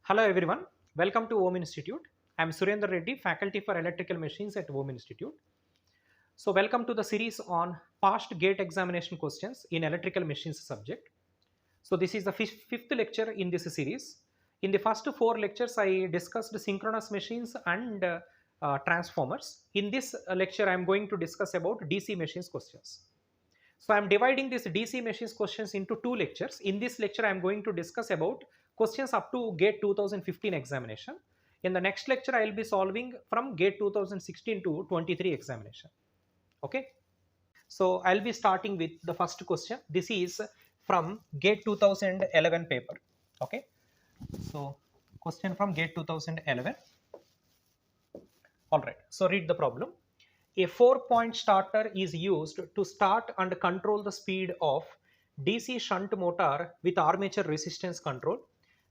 Hello everyone, welcome to OHM Institute. I am Surendra Reddy, faculty for electrical machines at OHM Institute. So welcome to the series on past gate examination questions in electrical machines subject. So this is the fifth lecture in this series. In the first four lectures, I discussed synchronous machines and transformers. In this lecture, I am going to discuss about DC machines questions. So I am dividing this DC machines questions into two lectures. In this lecture, I am going to discuss about questions up to GATE 2015 examination. In the next lecture, I will be solving from GATE 2016 to 23 examination. Okay. So I'll be starting with the first question. This is from GATE 2011 paper. Okay. So question from GATE 2011. All right. So read the problem. A 4-point starter is used to start and control the speed of DC shunt motor with armature resistance control,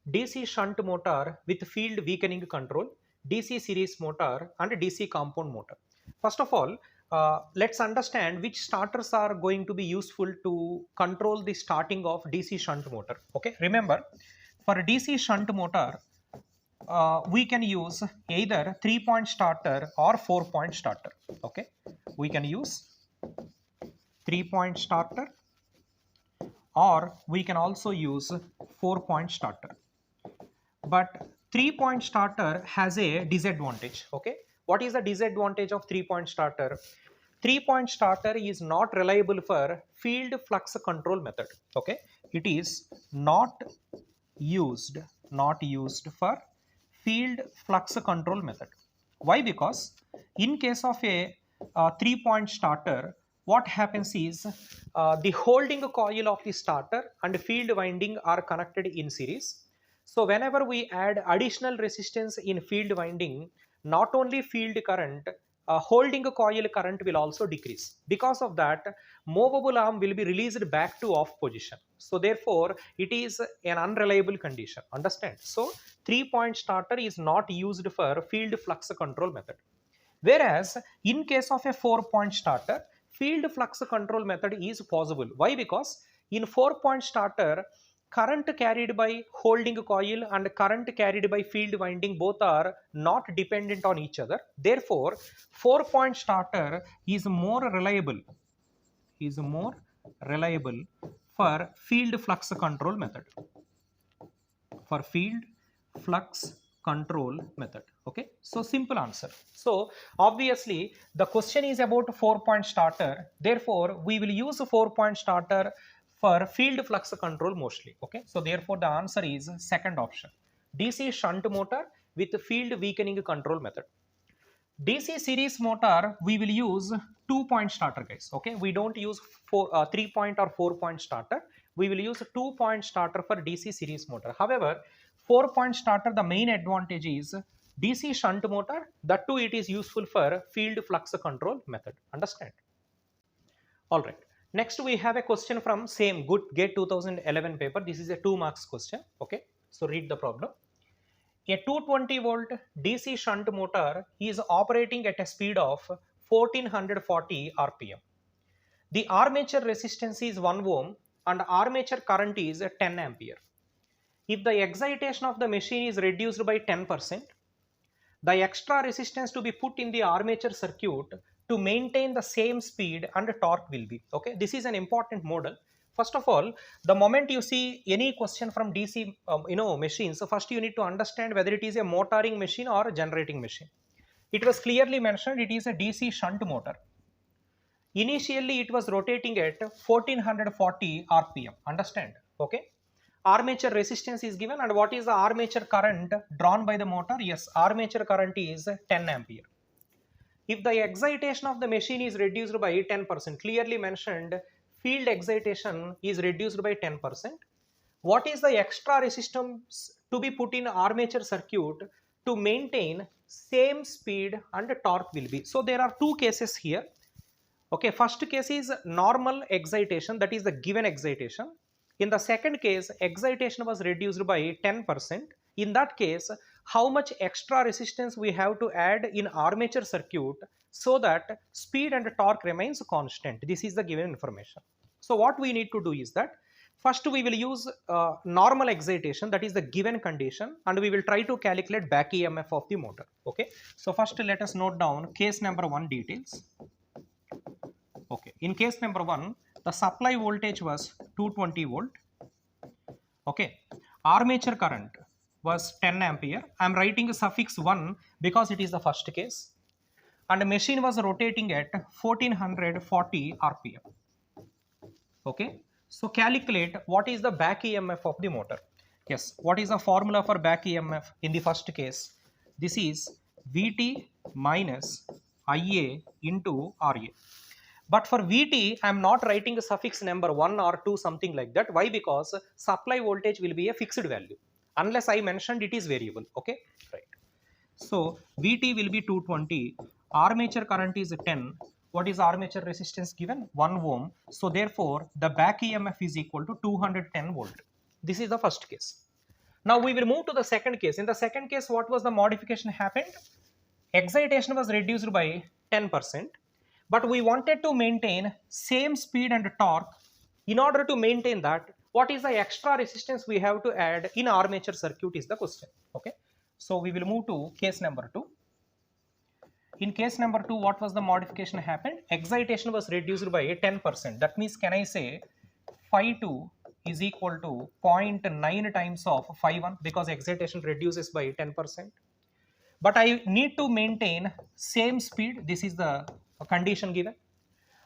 DC shunt motor with field weakening control, DC series motor and DC compound motor. First of all, let's understand which starters are going to be useful to control the starting of DC shunt motor. Okay, remember for a DC shunt motor, we can use either 3-point starter or 4-point starter. Okay, we can use 3-point starter or we can also use 4-point starter. But 3-point starter has a disadvantage. Okay, what is the disadvantage of 3-point starter? 3-point starter is not reliable for field flux control method. Okay, it is not used for field flux control method. Why? Because in case of a 3-point starter, what happens is the holding coil of the starter and field winding are connected in series. So whenever we add additional resistance in field winding, not only field current, holding coil current will also decrease. Because of that, movable arm will be released back to off position. So therefore, it is an unreliable condition. Understand? So 3-point starter is not used for field flux control method. Whereas in case of a 4-point starter, field flux control method is possible. Why? Because in 4-point starter, current carried by holding coil and current carried by field winding both are not dependent on each other. Therefore, 4-point starter is more reliable for field flux control method. For field flux control method. Okay, so simple answer. So obviously the question is about 4-point starter, therefore we will use a 4-point starter for field flux control mostly. Okay, so therefore the answer is second option, DC shunt motor with field weakening control method. DC series motor we will use 2-point starter, guys. Okay, we don't use 3-point or 4-point starter. We will use a 2-point starter for DC series motor. However, 4-point starter, the main advantage is DC shunt motor, that too it is useful for field flux control method. Understand? All right. Next we have a question from same good GATE 2011 paper. This is a 2 marks question. Okay, so read the problem. A 220 volt DC shunt motor is operating at a speed of 1440 rpm. The armature resistance is 1 ohm and armature current is 10 ampere. If the excitation of the machine is reduced by 10%, the extra resistance to be put in the armature circuit to maintain the same speed and torque will be. Okay, this is an important model. First of all, the moment you see any question from DC machines, so first you need to understand whether it is a motoring machine or a generating machine. It was clearly mentioned it is a DC shunt motor. Initially it was rotating at 1440 rpm. Understand? Okay, armature resistance is given, and what is the armature current drawn by the motor? Yes, armature current is 10 ampere. If the excitation of the machine is reduced by 10%, clearly mentioned field excitation is reduced by 10%, what is the extra resistance to be put in armature circuit to maintain same speed and torque will be? So there are two cases here. Okay, first case is normal excitation, that is the given excitation. In the second case, excitation was reduced by 10%. In that case, how much extra resistance we have to add in armature circuit so that speed and torque remains constant? This is the given information. So what we need to do is that First, we will use normal excitation, that is the given condition, and we will try to calculate back EMF of the motor. Okay. So first, let us note down case number 1 details. Okay. In case number 1, the supply voltage was 220 volt. Okay. Armature current was 10 ampere. I am writing a suffix 1 because it is the first case. And the machine was rotating at 1440 rpm. Okay. So calculate what is the back EMF of the motor. Yes, what is the formula for back EMF in the first case? This is Vt minus Ia into Ra. But for Vt, I am not writing a suffix number 1 or 2, something like that. Why? Because supply voltage will be a fixed value. Unless I mentioned it is variable. Okay, right. So Vt will be 220. Armature current is 10. What is armature resistance given? 1 ohm. So therefore, the back EMF is equal to 210 volt. This is the first case. Now we will move to the second case. In the second case, what was the modification happened? Excitation was reduced by 10. But we wanted to maintain same speed and torque. In order to maintain that, what is the extra resistance we have to add in armature circuit is the question. Okay. So we will move to case number 2. In case number 2, what was the modification happened? Excitation was reduced by 10%. That means, can I say phi 2 is equal to 0.9 times of phi 1, because excitation reduces by 10%. But I need to maintain same speed. This is the condition given.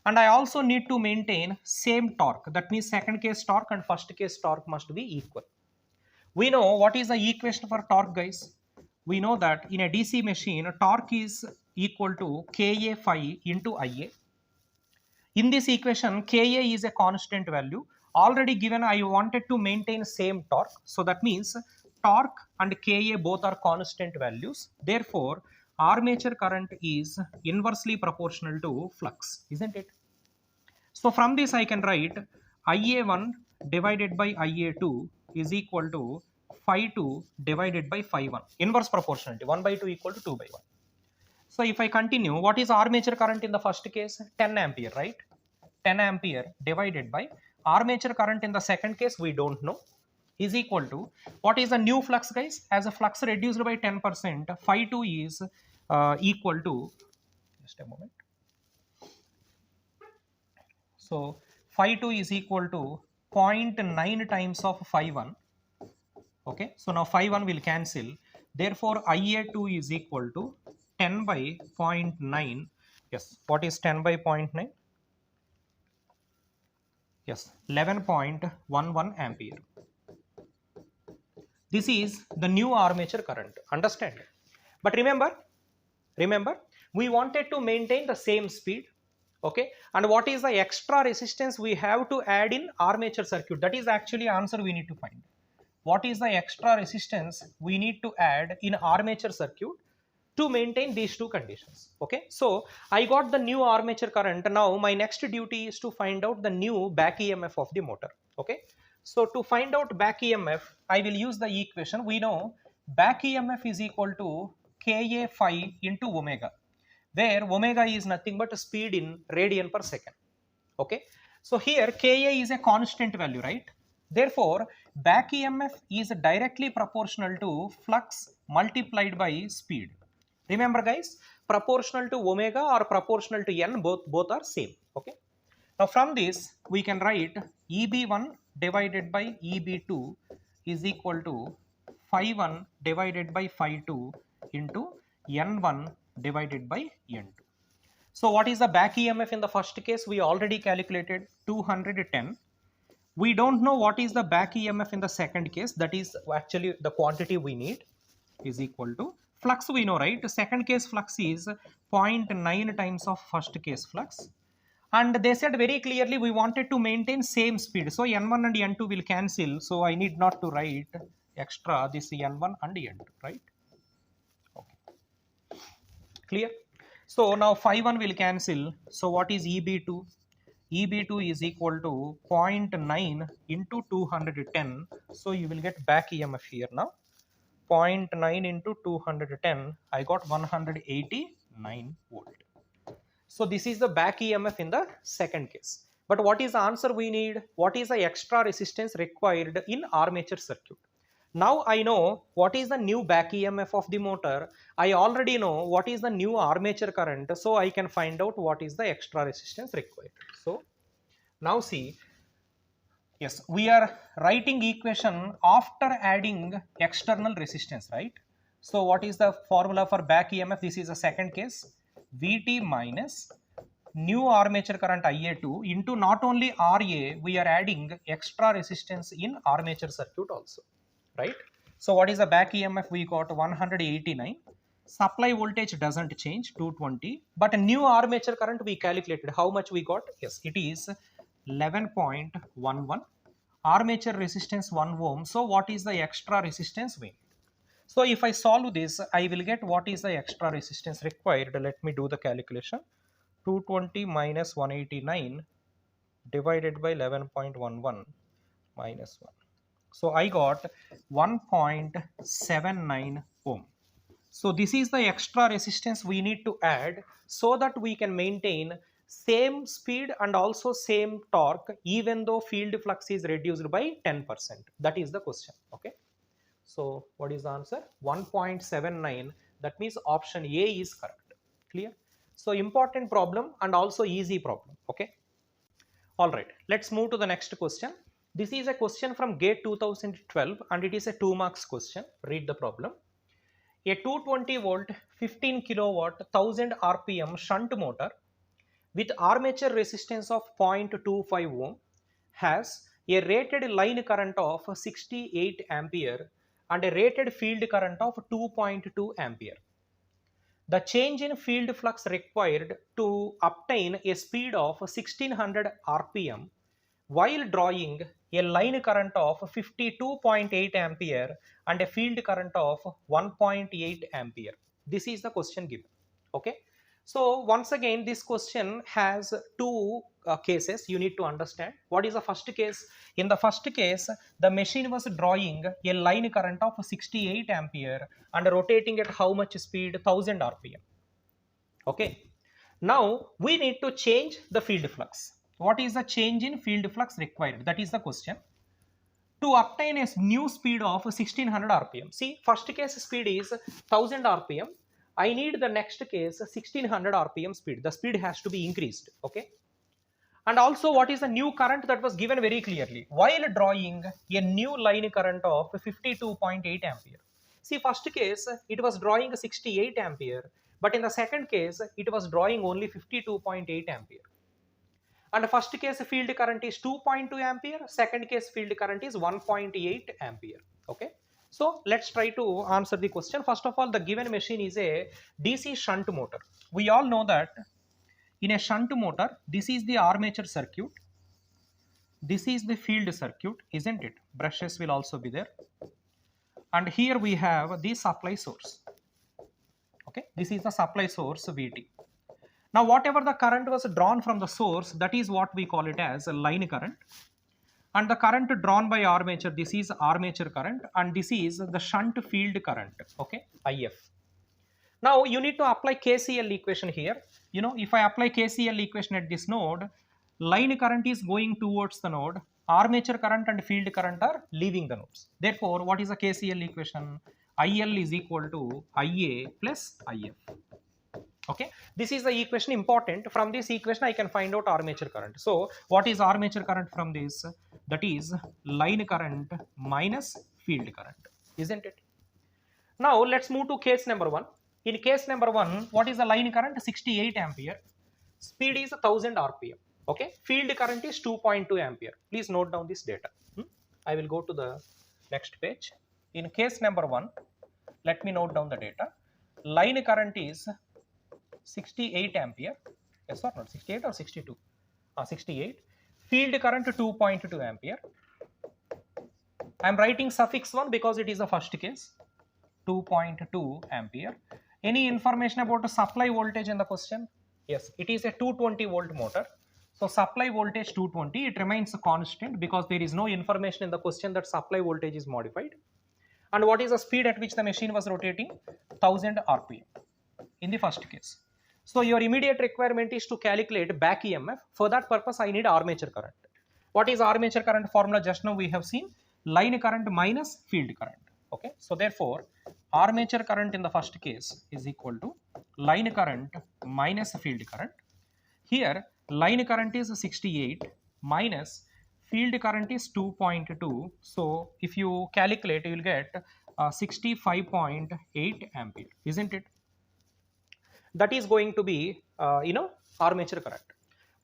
And I also need to maintain same torque. That means second case torque and first case torque must be equal. We know what is the equation for torque, guys. We know that in a DC machine, torque is equal to Ka phi into Ia. In this equation, Ka is a constant value. Already given, I wanted to maintain same torque. So that means torque and Ka both are constant values. Therefore, armature current is inversely proportional to flux, isn't it? So from this I can write Ia1 divided by Ia2 is equal to phi 2 divided by phi 1. Inverse proportionality, 1 by 2 equal to 2 by 1. So if I continue, what is armature current in the first case? 10 ampere, right? 10 ampere divided by armature current in the second case, we don't know, is equal to, what is the new flux, guys? As a flux reduced by 10%, phi 2 is equal to, just a moment. So phi 2 is equal to 0.9 times of phi 1. Okay, so now phi 1 will cancel. Therefore, Ia2 is equal to 10 by 0.9. Yes, what is 10 by 0.9? Yes, 11.11 ampere. This is the new armature current. Understand? But remember, we wanted to maintain the same speed. Okay, and what is the extra resistance we have to add in armature circuit? That is actually answer we need to find. What is the extra resistance we need to add in armature circuit to maintain these two conditions? Okay, so I got the new armature current. Now my next duty is to find out the new back EMF of the motor. Okay, so to find out back EMF, I will use the equation. We know back EMF is equal to Ka phi into omega, where omega is nothing but speed in radian per second. Okay, so here Ka is a constant value, right? Therefore, back EMF is directly proportional to flux multiplied by speed. Remember, guys, proportional to omega or proportional to n, both are same. Okay. Now from this we can write Eb1 divided by Eb2 is equal to phi 1 divided by phi 2 into n1 divided by n2. So what is the back EMF in the first case? We already calculated 210. We don't know what is the back EMF in the second case. That is actually the quantity we need is equal to flux. We know, right? The second case flux is 0.9 times of first case flux. And they said very clearly we wanted to maintain same speed. So n1 and n2 will cancel. So I need not to write extra this n1 and n2, right? Okay. Clear? So now phi 1 will cancel. So what is Eb2? Eb2 is equal to 0.9 into 210. So you will get back EMF here now. 0.9 into 210. I got 189 volt. So this is the back EMF in the second case. But what is the answer we need? What is the extra resistance required in armature circuit? Now I know what is the new back EMF of the motor. I already know what is the new armature current. So I can find out what is the extra resistance required. So now see, yes, we are writing equation after adding external resistance, right? So what is the formula for back EMF? This is the second case. Vt minus new armature current Ia2 into not only Ra, we are adding extra resistance in armature circuit also, right? So what is the back EMF? We got 189. Supply voltage doesn't change, 220. But a new armature current we calculated. How much we got? Yes, it is 11.11. Armature resistance 1 ohm. So what is the extra resistance we need? So if I solve this, I will get what is the extra resistance required. Let me do the calculation. 220 minus 189 divided by 11.11 minus 1. So I got 1.79 ohm. So this is the extra resistance we need to add so that we can maintain same speed and also same torque even though field flux is reduced by 10%. That is the question. Okay. So what is the answer? 1.79. That means option A is correct. Clear? So important problem and also easy problem. Okay. All right. Let's move to the next question. This is a question from GATE 2012 and it is a 2 marks question. Read the problem. A 220 volt 15 kilowatt 1000 rpm shunt motor with armature resistance of 0.25 ohm has a rated line current of 68 ampere and a rated field current of 2.2 ampere. The change in field flux required to obtain a speed of 1600 rpm while drawing a line current of 52.8 ampere and a field current of 1.8 ampere. This is the question given. Okay. So once again, this question has two cases you need to understand. What is the first case? In the first case, the machine was drawing a line current of 68 ampere and rotating at how much speed? 1000 rpm. Okay. Now we need to change the field flux. What is the change in field flux required? That is the question. To obtain a new speed of 1600 rpm. See, first case speed is 1000 rpm. I need the next case 1600 rpm speed. The speed has to be increased. Okay. And also what is the new current that was given very clearly? While drawing a new line current of 52.8 ampere. See, first case it was drawing 68 ampere. But in the second case, it was drawing only 52.8 ampere. And the first case field current is 2.2 ampere. Second case field current is 1.8 ampere. Okay. So let's try to answer the question. First of all, the given machine is a DC shunt motor. We all know that in a shunt motor, this is the armature circuit. This is the field circuit, isn't it? Brushes will also be there. And here we have the supply source. Okay, this is the supply source Vt. Now whatever the current was drawn from the source, that is what we call it as a line current. And the current drawn by armature, this is armature current and this is the shunt field current, okay, IF. Now you need to apply KCL equation here. You know, if I apply KCL equation at this node, line current is going towards the node, armature current and field current are leaving the nodes. Therefore, what is the KCL equation? IL is equal to IA plus IF. Okay, this is the equation important. From this equation, I can find out armature current. So, what is armature current from this? That is line current minus field current, isn't it? Now, let's move to case number 1. In case number 1, what is the line current? 68 ampere. Speed is 1000 rpm. Okay, field current is 2.2 ampere. Please note down this data. I will go to the next page. In case number 1, let me note down the data. Line current is 68 ampere. Yes or not? 68 or 62? 68. Field current 2.2 ampere. I am writing suffix 1 because it is the first case. 2.2 ampere. Any information about the supply voltage in the question? Yes, it is a 220 volt motor. So supply voltage 220, it remains constant because there is no information in the question that supply voltage is modified. And what is the speed at which the machine was rotating? 1000 rpm in the first case. So your immediate requirement is to calculate back EMF. For that purpose, I need armature current. What is armature current formula? Just now we have seen line current minus field current. Okay, so therefore armature current in the first case is equal to line current minus field current. Here line current is 68 minus field current is 2.2. So if you calculate, you will get 65.8 ampere, isn't it? That is going to be armature current.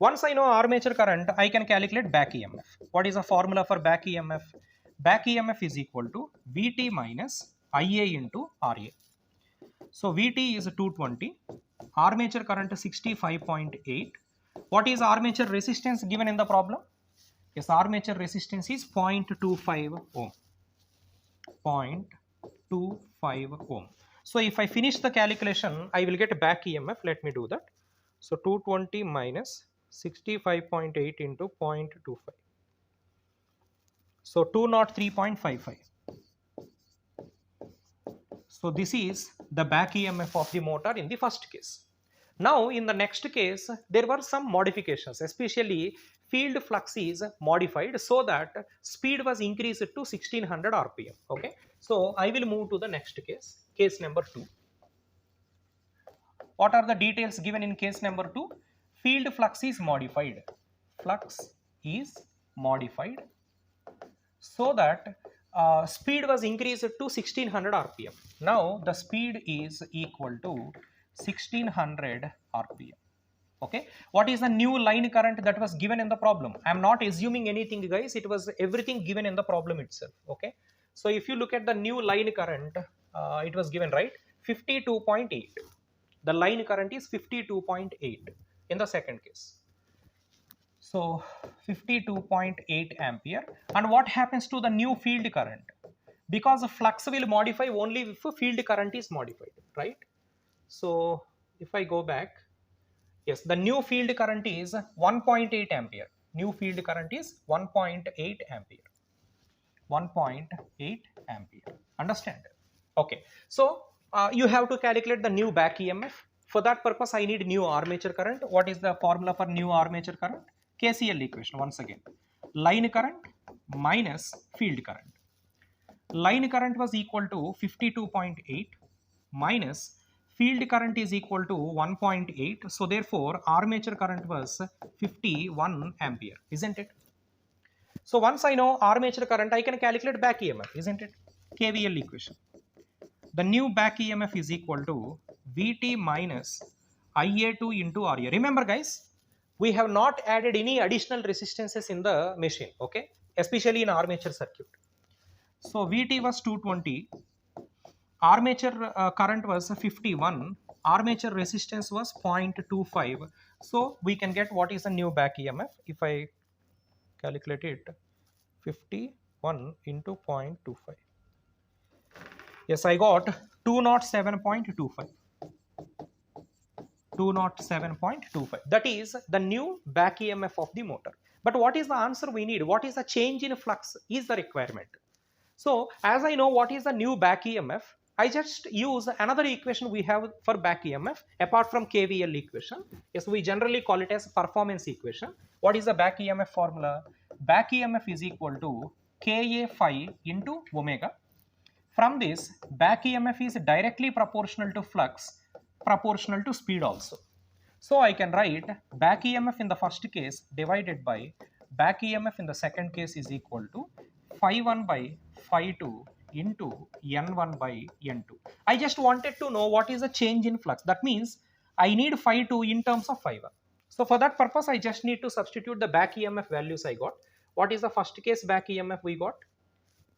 Once I know armature current, I can calculate back EMF. What is the formula for back EMF? Back EMF is equal to Vt minus Ia into Ra. So Vt is 220, armature current 65.8. What is armature resistance given in the problem? Yes, armature resistance is 0.25 ohm. 0.25 ohm. So if I finish the calculation, I will get back EMF. Let me do that. So 220 minus 65.8 into 0.25. So 203.55. So this is the back EMF of the motor in the first case. Now in the next case, there were some modifications, especially field flux is modified so that speed was increased to 1600 RPM. Okay. So I will move to the next case, case number 2. What are the details given in case number 2? Field flux is modified. Flux is modified so that speed was increased to 1600 RPM. Now the speed is equal to 1600 RPM. Okay, what is the new line current that was given in the problem? I am not assuming anything, guys. It was everything given in the problem itself. Okay, so if you look at the new line current, it was given, right, 52.8. The line current is 52.8 in the second case. So 52.8 ampere. And what happens to the new field current? Because the flux will modify only if a field current is modified, right? So if I go back, yes, the new field current is 1.8 ampere. New field current is 1.8 ampere. 1.8 ampere. Understand? Okay. So you have to calculate the new back EMF. For that purpose, I need new armature current. What is the formula for new armature current? KCL equation once again. Line current minus field current. Line current was equal to 52.8 minus field current is equal to 1.8. So therefore, armature current was 51 ampere, isn't it? So once I know armature current, I can calculate back EMF, isn't it? KVL equation. The new back EMF is equal to Vt minus Ia2 into Ra. Remember, guys, we have not added any additional resistances in the machine, okay, especially in armature circuit. So Vt was 220, armature current was 51, armature resistance was 0.25. So we can get what is the new back EMF. If I calculate it, 51 into 0.25. Yes, I got 207.25. 207.25. That is the new back EMF of the motor. But what is the answer we need? What is the change in flux is the requirement. So as I know what is the new back EMF, I just use another equation we have for back EMF apart from KVL equation. Yes, we generally call it as performance equation. What is the back EMF formula? Back EMF is equal to Ka phi into omega. From this, back EMF is directly proportional to flux, proportional to speed also. So I can write back EMF in the first case divided by back EMF in the second case is equal to phi 1 by phi 2 into N1 by N2. I just wanted to know what is the change in flux. That means I need phi 2 in terms of phi 1. So for that purpose, I just need to substitute the back EMF values I got. What is the first case back EMF we got?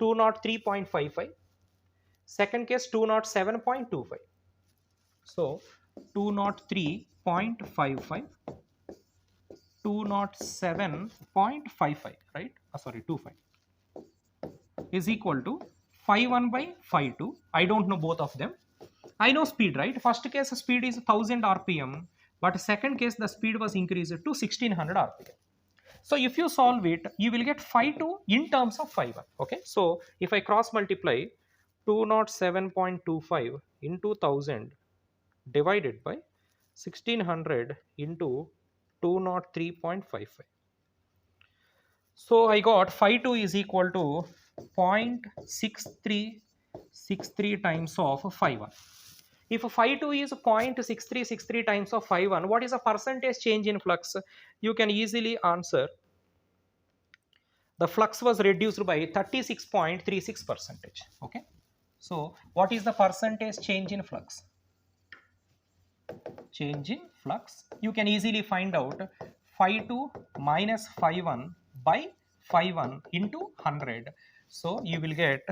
203.55. Second case 207.25. So 203.55, 207.55, right? Sorry, 25 is equal to phi 1 by phi 2. I don't know both of them. I know speed, right? First case speed is 1000 RPM, but second case the speed was increased to 1600 RPM. So if you solve it, you will get phi 2 in terms of phi 1. Okay. So if I cross multiply 207.25 into 1000 divided by 1600 into 203.55. So I got phi2 is equal to 0.6363 times of phi1. If phi2 is 0.6363 times of phi1, what is the percentage change in flux? You can easily answer. The flux was reduced by 36.36 percentage. Okay. So what is the percentage change in flux? Change in flux, you can easily find out phi2 minus phi1 by phi1 into 100. So you will get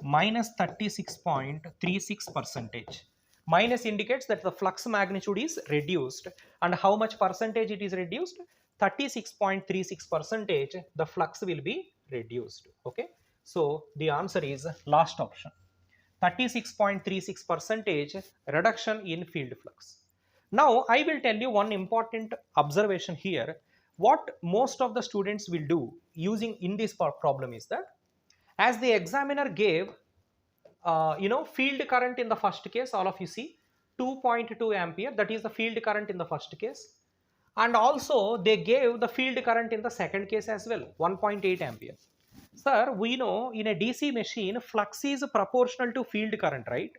minus 36.36 percentage. Minus indicates that the flux magnitude is reduced, and how much percentage it is reduced? 36.36 percentage the flux will be reduced. Okay, so the answer is last option, 36.36 percentage reduction in field flux. Now I will tell you one important observation here. What most of the students will do using in this problem is that, as the examiner gave field current in the first case, all of you see 2.2 ampere, that is the field current in the first case, and also they gave the field current in the second case as well, 1.8 ampere. Sir, we know in a DC machine flux is proportional to field current, right?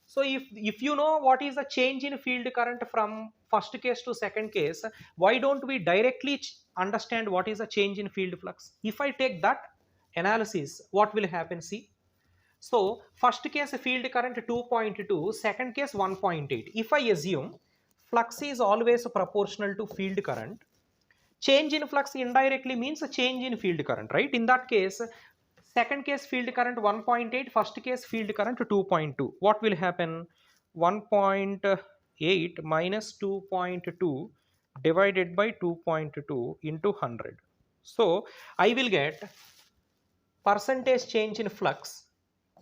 So if you know what is the change in field current from first case to second case, why don't we directly understand what is the change in field flux? If I take that analysis, what will happen? See, so first case field current 2.2, second case 1.8. If I assume flux is always proportional to field current, change in flux indirectly means a change in field current, right? In that case, second case field current 1.8, first case field current 2.2. What will happen? 1.8 minus 2.2 divided by 2.2 into 100. So I will get percentage change in flux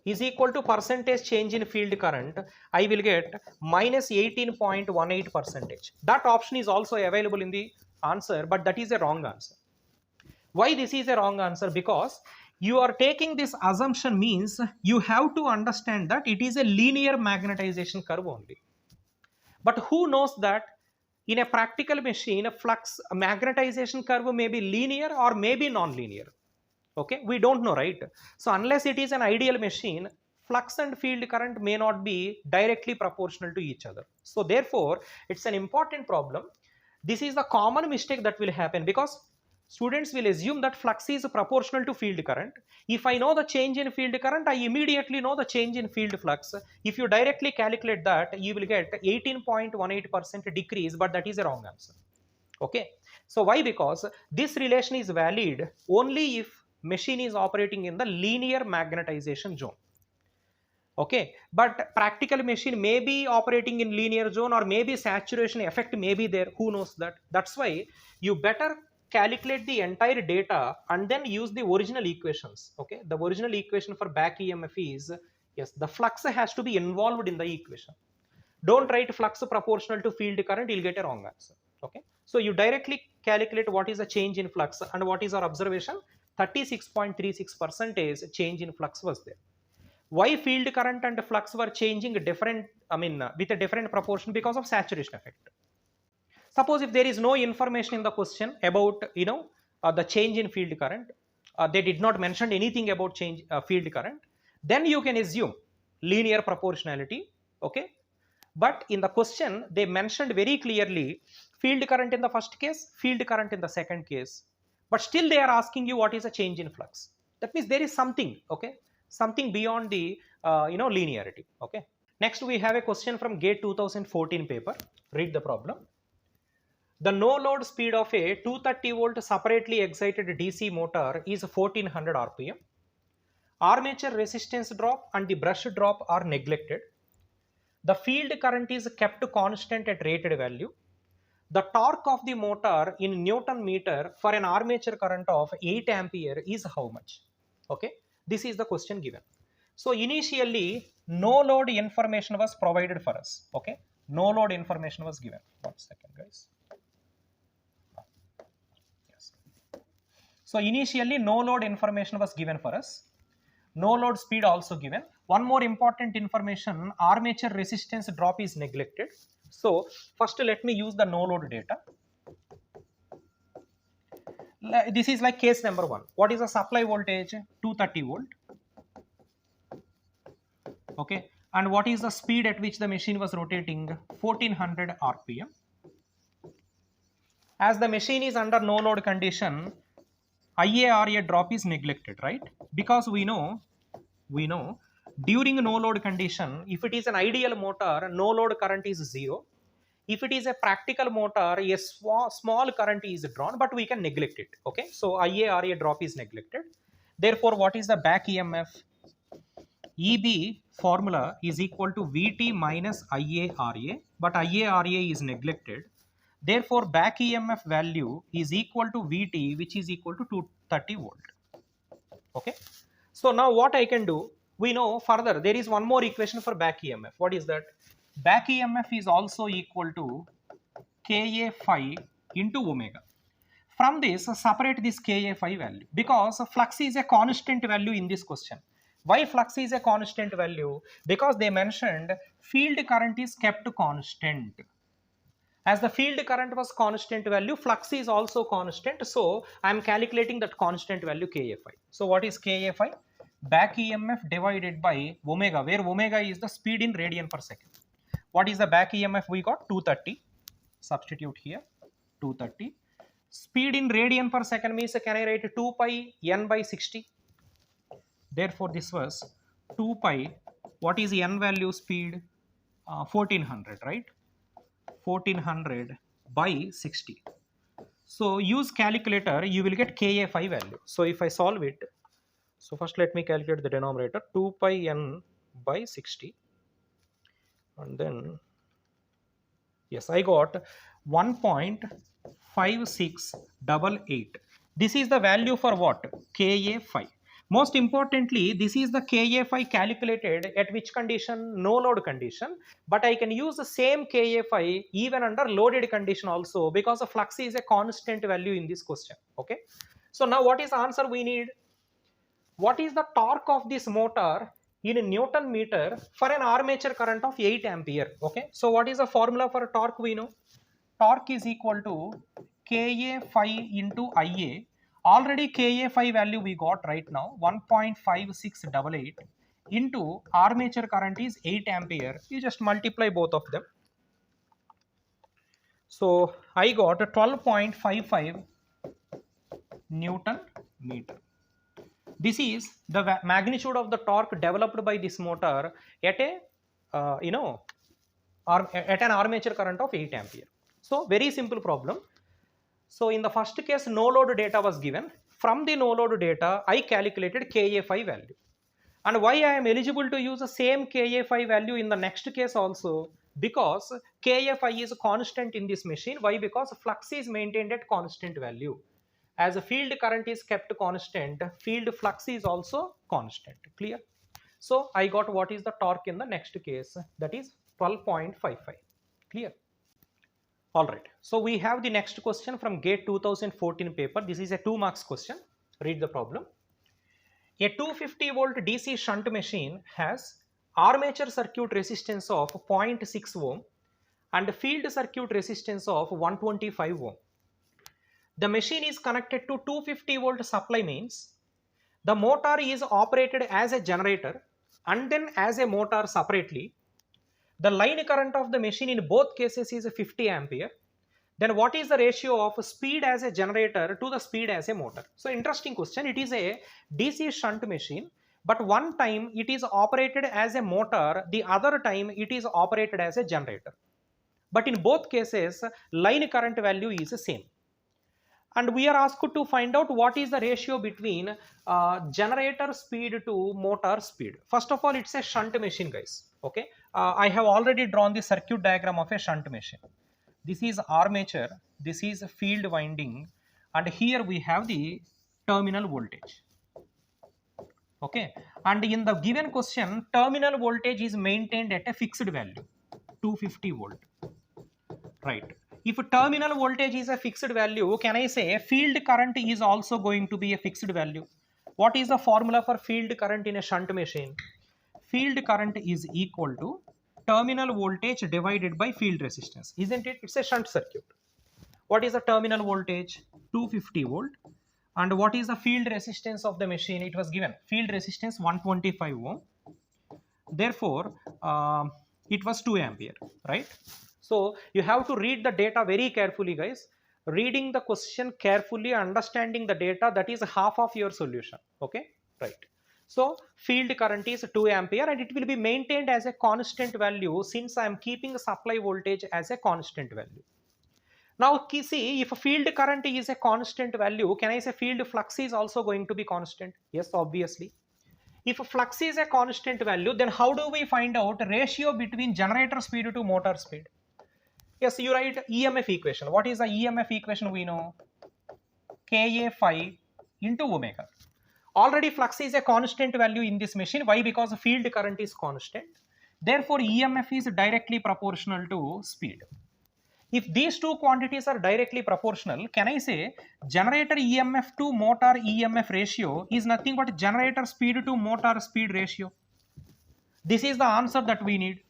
is equal to percentage change in field current. I will get minus 18.18 percentage. That option is also available in the answer, but that is a wrong answer. Why this is a wrong answer? Because you are taking this assumption, means you have to understand that it is a linear magnetization curve only. But who knows that in a practical machine, a flux magnetization curve may be linear or may be non-linear. Okay, we don't know, right? So unless it is an ideal machine, flux and field current may not be directly proportional to each other. So therefore, it's an important problem. This is the common mistake that will happen, because students will assume that flux is proportional to field current. If I know the change in field current, I immediately know the change in field flux. If you directly calculate that, you will get 18.18% decrease, but that is a wrong answer. Okay, so why? Because this relation is valid only if machine is operating in the linear magnetization zone. Okay, but practical machine may be operating in linear zone, or maybe saturation effect may be there, who knows that? That's why you better calculate the entire data and then use the original equations. Okay, the original equation for back EMF is, yes, the flux has to be involved in the equation. Don't write flux proportional to field current, you'll get a wrong answer. Okay, so you directly calculate what is the change in flux, and what is our observation? 36.36% change in flux was there. Why field current and flux were changing different, with a different proportion? Because of saturation effect. Suppose if there is no information in the question about the change in field current, they did not mention anything about change field current, then you can assume linear proportionality. Okay, but in the question they mentioned very clearly field current in the first case, field current in the second case, but still they are asking you what is a change in flux. That means there is something, okay, something beyond the linearity. Okay, next we have a question from GATE 2014 paper. Read the problem. The no load speed of a 230 volt separately excited DC motor is 1400 rpm. Armature resistance drop and the brush drop are neglected. The field current is kept constant at rated value. The torque of the motor in Newton meter for an armature current of 8 ampere is how much? Okay, this is the question given. So initially no load information was provided for us. Okay, no load information was given. 1 second, guys. Yes. So initially no load information was given for us. No load speed also given. One more important information, armature resistance drop is neglected. So first let me use the no load data. This is like case number 1. What is the supply voltage? 230 volt. Okay, and what is the speed at which the machine was rotating? 1400 rpm. As the machine is under no load condition, IARA drop is neglected, right? Because we know during no load condition, if it is an ideal motor, no load current is 0. If it is a practical motor, a small current is drawn, but we can neglect it. Okay, so IARA drop is neglected. Therefore, what is the back EMF? EB formula is equal to VT minus IARA, but IARA is neglected. Therefore, back EMF value is equal to VT, which is equal to 230 volt. Okay. So now what I can do, we know further there is one more equation for back EMF. What is that? Back EMF is also equal to Ka phi into omega. From this, separate this Ka phi value, because flux is a constant value in this question. Why flux is a constant value? Because they mentioned field current is kept constant. As the field current was constant value, flux is also constant. So I am calculating that constant value Ka phi. So what is Ka phi? Back EMF divided by omega, where omega is the speed in radian per second. What is the back EMF we got? 230. Substitute here, 230. Speed in radian per second means, can I write 2 pi n by 60? Therefore, this was 2 pi. What is the n value speed? 1400, right? 1400 by 60. So use calculator, you will get Ka phi value. So if I solve it, so first let me calculate the denominator, 2 pi n by 60, and then yes, I got 1.5688. This is the value for what? Ka phi. Most importantly, this is the Ka phi calculated at which condition? No load condition. But I can use the same Ka phi even under loaded condition also, because the flux is a constant value in this question. Okay. So now what is the answer we need? What is the torque of this motor in Newton meter for an armature current of 8 ampere? Okay. So what is the formula for torque we know? Torque is equal to Ka phi into Ia. Already Ka phi value we got right now, 1.5688 into armature current is 8 ampere. You just multiply both of them. So I got 12.55 Newton meter. This is the magnitude of the torque developed by this motor at a at an armature current of 8 ampere. So very simple problem. So in the first case, no load data was given. From the no load data, I calculated Ka phi value. And why I am eligible to use the same Ka phi value in the next case also? Because Ka phi is constant in this machine. Why? Because flux is maintained at constant value. As a field current is kept constant, field flux is also constant. Clear? So I got what is the torque in the next case, that is 12.55. Clear? Alright, so we have the next question from GATE 2014 paper. This is a 2 marks question. Read the problem. A 250 volt DC shunt machine has armature circuit resistance of 0.6 ohm and field circuit resistance of 125 ohm. The machine is connected to 250 volt supply, means the motor is operated as a generator and then as a motor separately. The line current of the machine in both cases is 50 ampere. Then what is the ratio of speed as a generator to the speed as a motor? So interesting question. It is a DC shunt machine, but one time it is operated as a motor, the other time it is operated as a generator. But in both cases, line current value is the same. And we are asked to find out what is the ratio between generator speed to motor speed. First of all, it's a shunt machine, guys. Okay, I have already drawn the circuit diagram of a shunt machine. This is armature, this is field winding, and here we have the terminal voltage. Okay, and in the given question, terminal voltage is maintained at a fixed value, 250 volt. Right. If terminal voltage is a fixed value, can I say field current is also going to be a fixed value? What is the formula for field current in a shunt machine? Field current is equal to terminal voltage divided by field resistance, isn't it? It's a shunt circuit. What is the terminal voltage? 250 volt. And what is the field resistance of the machine? It was given field resistance 125 ohm. Therefore, it was 2 ampere, right? So you have to read the data very carefully, guys. Reading the question carefully, understanding the data, that is half of your solution. Okay, right? So field current is 2 ampere and it will be maintained as a constant value since I am keeping supply voltage as a constant value. Now see, if a field current is a constant value, can I say field flux is also going to be constant? Yes, obviously. If flux is a constant value, then how do we find out ratio between generator speed to motor speed? Yes, you write EMF equation. What is the EMF equation we know? Ka phi into omega. Already flux is a constant value in this machine. Why? Because the field current is constant. Therefore, EMF is directly proportional to speed. If these two quantities are directly proportional, can I say generator EMF to motor EMF ratio is nothing but generator speed to motor speed ratio? This is the answer that we need.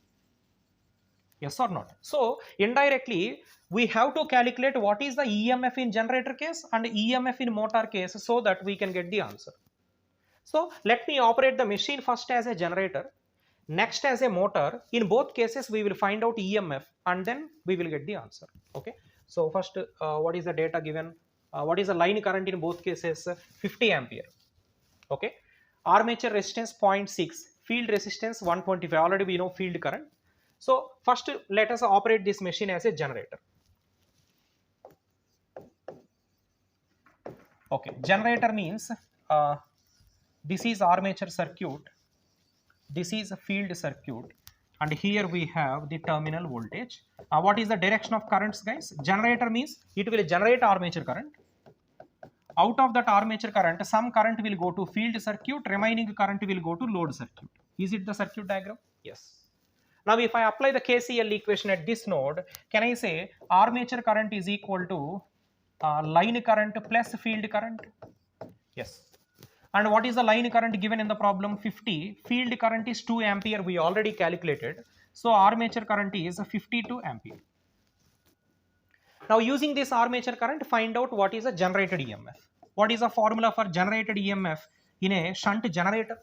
Yes or not? So indirectly, we have to calculate what is the EMF in generator case and EMF in motor case so that we can get the answer. So let me operate the machine first as a generator, next as a motor. In both cases we will find out EMF and then we will get the answer. Okay, so first what is the data given? What is the line current in both cases? 50 ampere. Okay, armature resistance 0.6, field resistance 125. Already we know field current. So first let us operate this machine as a generator. Okay, generator means this is armature circuit, this is a field circuit, and here we have the terminal voltage. What is the direction of currents, guys? Generator means it will generate armature current. Out of that armature current, some current will go to field circuit, remaining current will go to load circuit. Is it the circuit diagram? Yes. Now if I apply the KCL equation at this node, can I say armature current is equal to line current plus field current? Yes. And what is the line current given in the problem? 50. Field current is 2 ampere. We already calculated. So armature current is 52 ampere. Now using this armature current, find out what is a generated EMF. What is the formula for generated EMF in a shunt generator?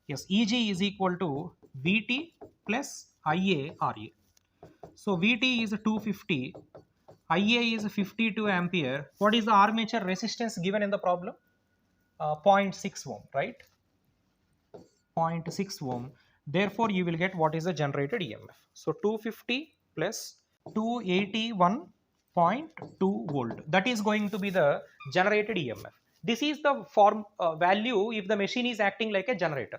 Yes, Eg is equal to Vt plus Ia Ra. So Vt is 250. Ia is 52 ampere. What is the armature resistance given in the problem? 0.6 ohm, right? 0.6 ohm. Therefore, you will get what is the generated EMF. So 250 plus 281.2 volt. That is going to be the generated EMF. This is the value if the machine is acting like a generator.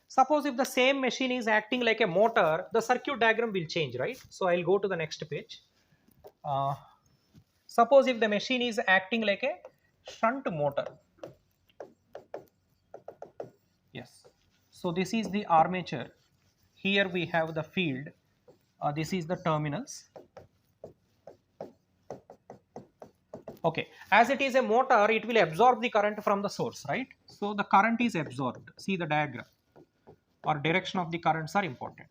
Suppose if the same machine is acting like a motor, the circuit diagram will change, right? So I'll go to the next page. Suppose if the machine is acting like a shunt motor. Yes. So this is the armature. Here we have the field. This is the terminals. Okay. As it is a motor, it will absorb the current from the source, right? So the current is absorbed. See the diagram. Or direction of the currents are important.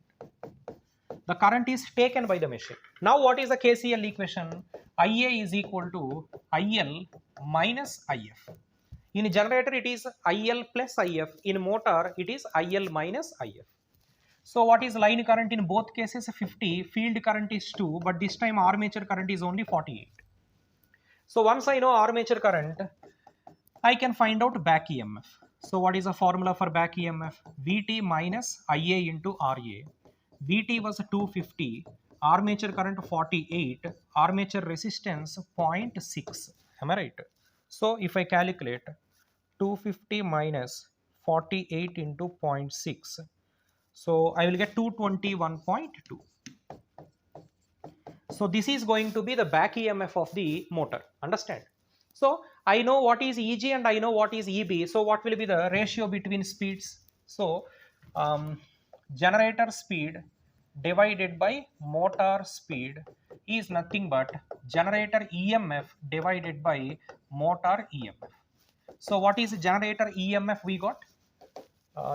The current is taken by the machine. Now what is the KCL equation? Ia is equal to IL minus IF. In generator it is IL plus IF. In motor it is IL minus IF. So what is line current in both cases? 50. Field current is 2, but this time armature current is only 48. So once I know armature current, I can find out back EMF. So what is the formula for back EMF? Vt minus Ia into Ra. Vt was 250, armature current 48, armature resistance 0.6. Am I right? So if I calculate 250 minus 48 into 0.6, so I will get 221.2. So this is going to be the back EMF of the motor. Understand? So I know what is Eg and I know what is Eb. So what will be the ratio between speeds? So generator speed divided by motor speed is nothing but generator EMF divided by motor EMF. So what is generator EMF we got?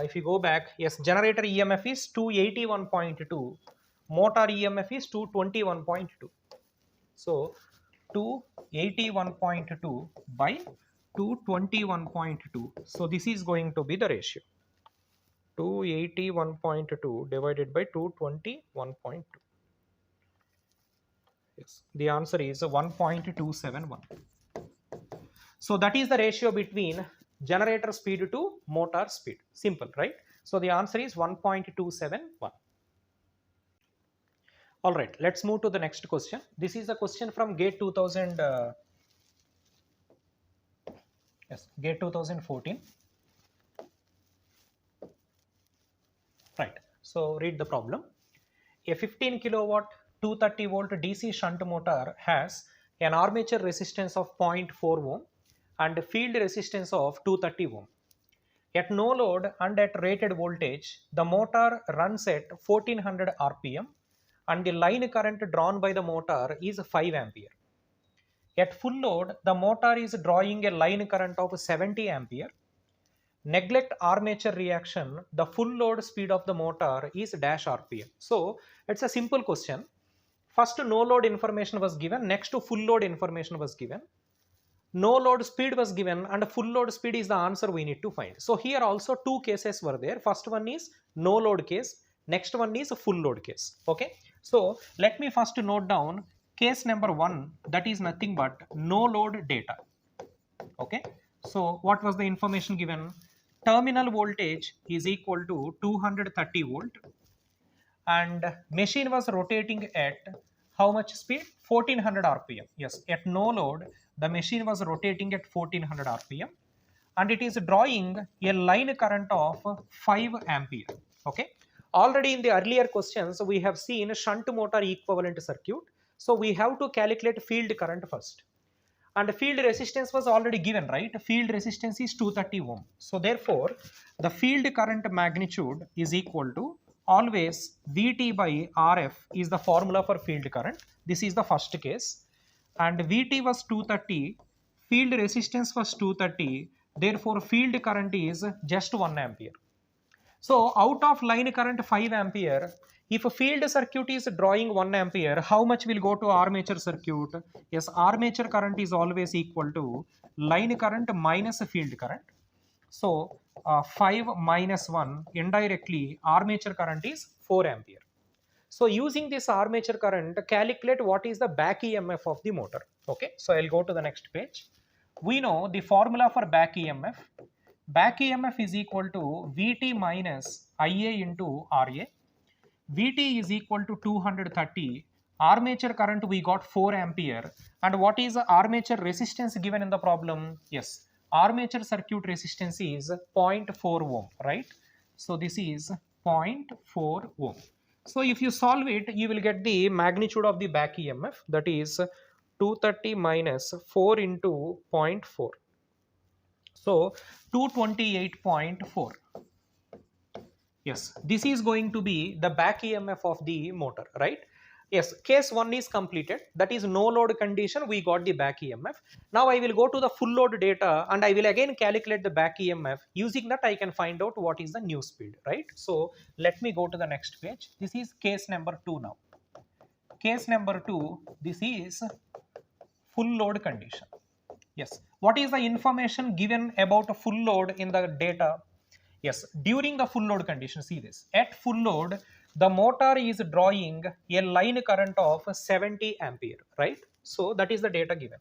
if you go back, yes, generator EMF is 281.2, motor EMF is 221.2. So 281.2 by 221.2. So this is going to be the ratio. 281.2 divided by 221.2. Yes, the answer is 1.271. So that is the ratio between generator speed to motor speed. Simple, right? So the answer is 1.271. All right, let's move to the next question. This is a question from GATE 2000. Yes, GATE 2014. Right. So read the problem. A 15 kilowatt 230 volt DC shunt motor has an armature resistance of 0.4 ohm and field resistance of 230 ohm. At no load and at rated voltage, the motor runs at 1400 RPM and the line current drawn by the motor is 5 ampere. At full load, the motor is drawing a line current of 70 ampere. Neglect armature reaction, the full load speed of the motor is dash RPM. So it's a simple question. First no load information was given, next to full load information was given. No load speed was given and full load speed is the answer we need to find. So here also two cases were there. First one is no load case, next one is full load case. Okay. So let me first note down case number 1, that is nothing but no load data. Okay. So what was the information given? Terminal voltage is equal to 230 volt and machine was rotating at how much speed? 1400 RPM. Yes, at no load, the machine was rotating at 1400 RPM and it is drawing a line current of 5 ampere. Okay. Already in the earlier questions, we have seen shunt motor equivalent circuit. So we have to calculate field current first. And field resistance was already given, right? Field resistance is 230 ohm. So therefore, the field current magnitude is equal to always Vt by Rf is the formula for field current. This is the first case. And Vt was 230, field resistance was 230. Therefore, field current is just 1 ampere. So out of line current 5 ampere, if a field circuit is drawing 1 ampere, how much will go to armature circuit? Yes, armature current is always equal to line current minus field current. So 5 minus 1, indirectly armature current is 4 ampere. So using this armature current, calculate what is the back EMF of the motor. Okay, so I'll go to the next page. We know the formula for back EMF. Back EMF is equal to Vt minus Ia into Ra. Vt is equal to 230. Armature current we got 4 ampere. And what is the armature resistance given in the problem? Yes, armature circuit resistance is 0.4 ohm, right? So this is 0.4 ohm. So if you solve it, you will get the magnitude of the back EMF, that is 230 minus 4 into 0.4. So 228.4. Yes, this is going to be the back EMF of the motor, right? Yes, case 1 is completed. That is no load condition. We got the back EMF. Now I will go to the full load data and I will again calculate the back EMF. Using that, I can find out what is the new speed, right? So let me go to the next page. This is case number 2 now. Case number 2, this is full load condition. Yes, what is the information given about a full load in the data? Yes, during the full load condition, see this. At full load, the motor is drawing a line current of 70 ampere, right? So that is the data given.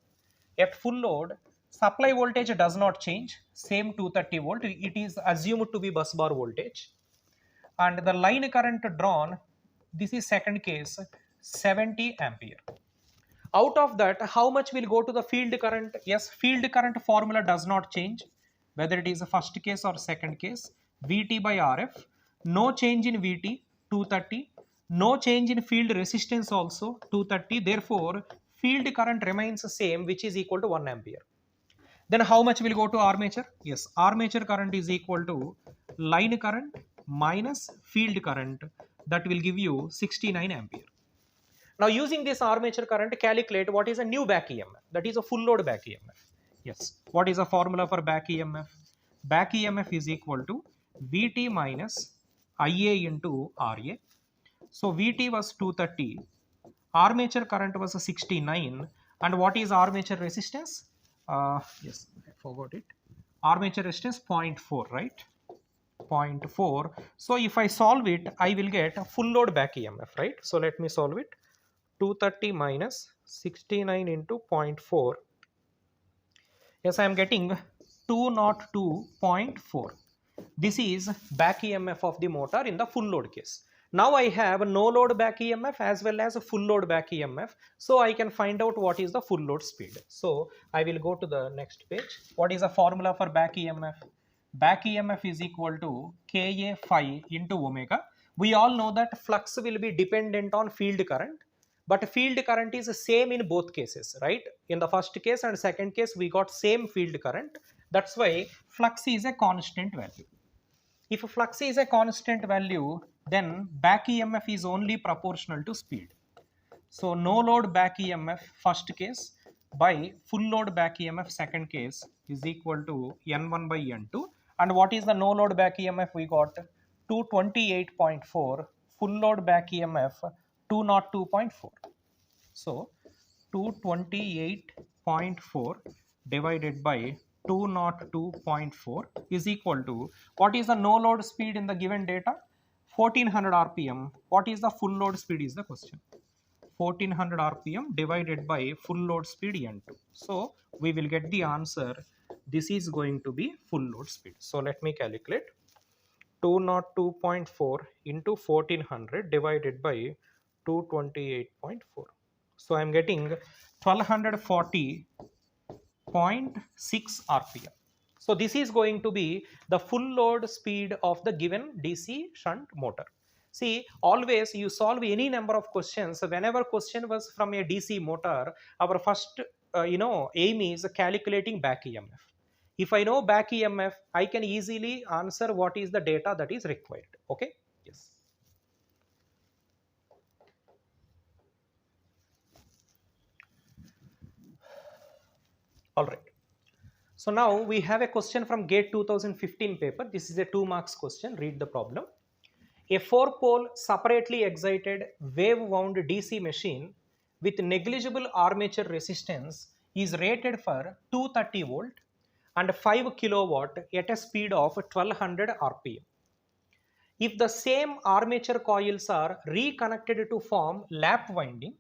At full load, supply voltage does not change, same 230 volt. It is assumed to be bus bar voltage. And the line current drawn, this is second case, 70 ampere. Out of that, how much will go to the field current? Yes, field current formula does not change, whether it is a first case or second case. Vt by Rf, no change in Vt, 230, no change in field resistance also, 230. Therefore, field current remains the same, which is equal to 1 ampere. Then how much will go to armature? Yes, armature current is equal to line current minus field current. That will give you 69 ampere. Now using this armature current, calculate what is a new back EMF. That is a full load back EMF. Yes. What is the formula for back EMF? Back EMF is equal to Vt minus Ia into Ra. So Vt was 230, armature current was 69, and what is armature resistance? Yes, I forgot it. Armature resistance 0.4, right? 0.4. So if I solve it, I will get a full load back EMF, right? So let me solve it. 230 minus 69 into 0.4. Yes, I am getting 202.4. This is back EMF of the motor in the full load case. Now I have no load back EMF as well as a full load back EMF. So I can find out what is the full load speed. So I will go to the next page. What is the formula for back EMF? Back EMF is equal to Ka phi into omega. We all know that flux will be dependent on field current, but field current is the same in both cases, right? In the first case and second case we got same field current. That's why flux is a constant value. If flux is a constant value, then back EMF is only proportional to speed. So no load back EMF first case by full load back EMF second case is equal to N1 by N2. And what is the no load back EMF? We got 228.4, full load back EMF 202.4. So 228.4 divided by 202.4 is equal to, what is the no load speed in the given data? 1400 rpm. What is the full load speed is the question. 1400 rpm divided by full load speed N2. So we will get the answer. This is going to be full load speed. So let me calculate. 202.4 into 1400 divided by 228.4. So I am getting 1240.6 rpm. So this is going to be the full load speed of the given DC shunt motor. See, always you solve any number of questions. Whenever question was from a DC motor, our first aim is calculating back EMF. If I know back EMF, I can easily answer what is the data that is required. Okay. Yes. All right. So now we have a question from GATE 2015 paper. This is a 2 marks question. Read the problem. A 4-pole separately excited wave wound DC machine with negligible armature resistance is rated for 230 volt and 5 kilowatt at a speed of 1200 rpm. If the same armature coils are reconnected to form lap winding,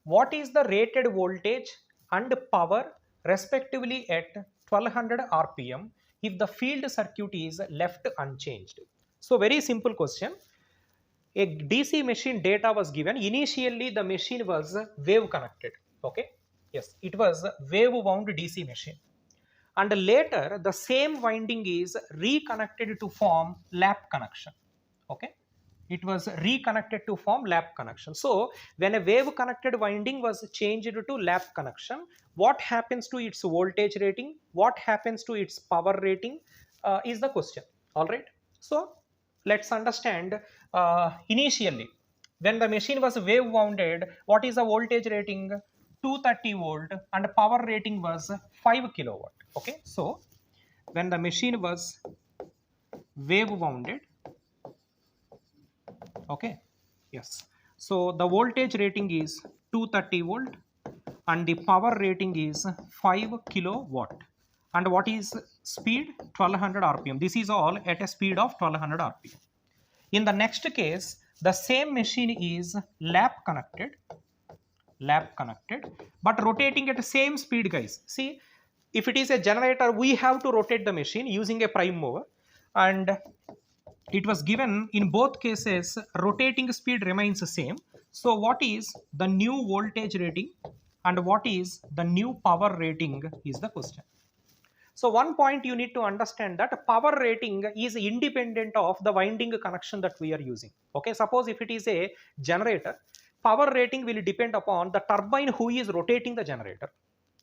what is the rated voltage and power respectively at 1200 rpm if the field circuit is left unchanged? So very simple question. A DC machine data was given. Initially the machine was wave connected. Okay. Yes, it was wave wound DC machine. And later the same winding is reconnected to form lap connection. Okay. It was reconnected to form lap connection. So when a wave connected winding was changed to lap connection, what happens to its voltage rating? What happens to its power rating is the question. All right. So let's understand initially when the machine was wave wounded, what is the voltage rating? 230 volt and power rating was 5 kilowatt. Okay. So when the machine was wave wounded, okay, yes, so the voltage rating is 230 volt and the power rating is 5 kilowatt. And what is speed? 1200 rpm. This is all at a speed of 1200 rpm. In the next case, the same machine is lap connected, but rotating at the same speed, guys. See, if it is a generator, we have to rotate the machine using a prime mover, and it was given in both cases rotating speed remains the same. So what is the new voltage rating and what is the new power rating is the question. So one point you need to understand that power rating is independent of the winding connection that we are using. Okay, suppose if it is a generator, power rating will depend upon the turbine who is rotating the generator.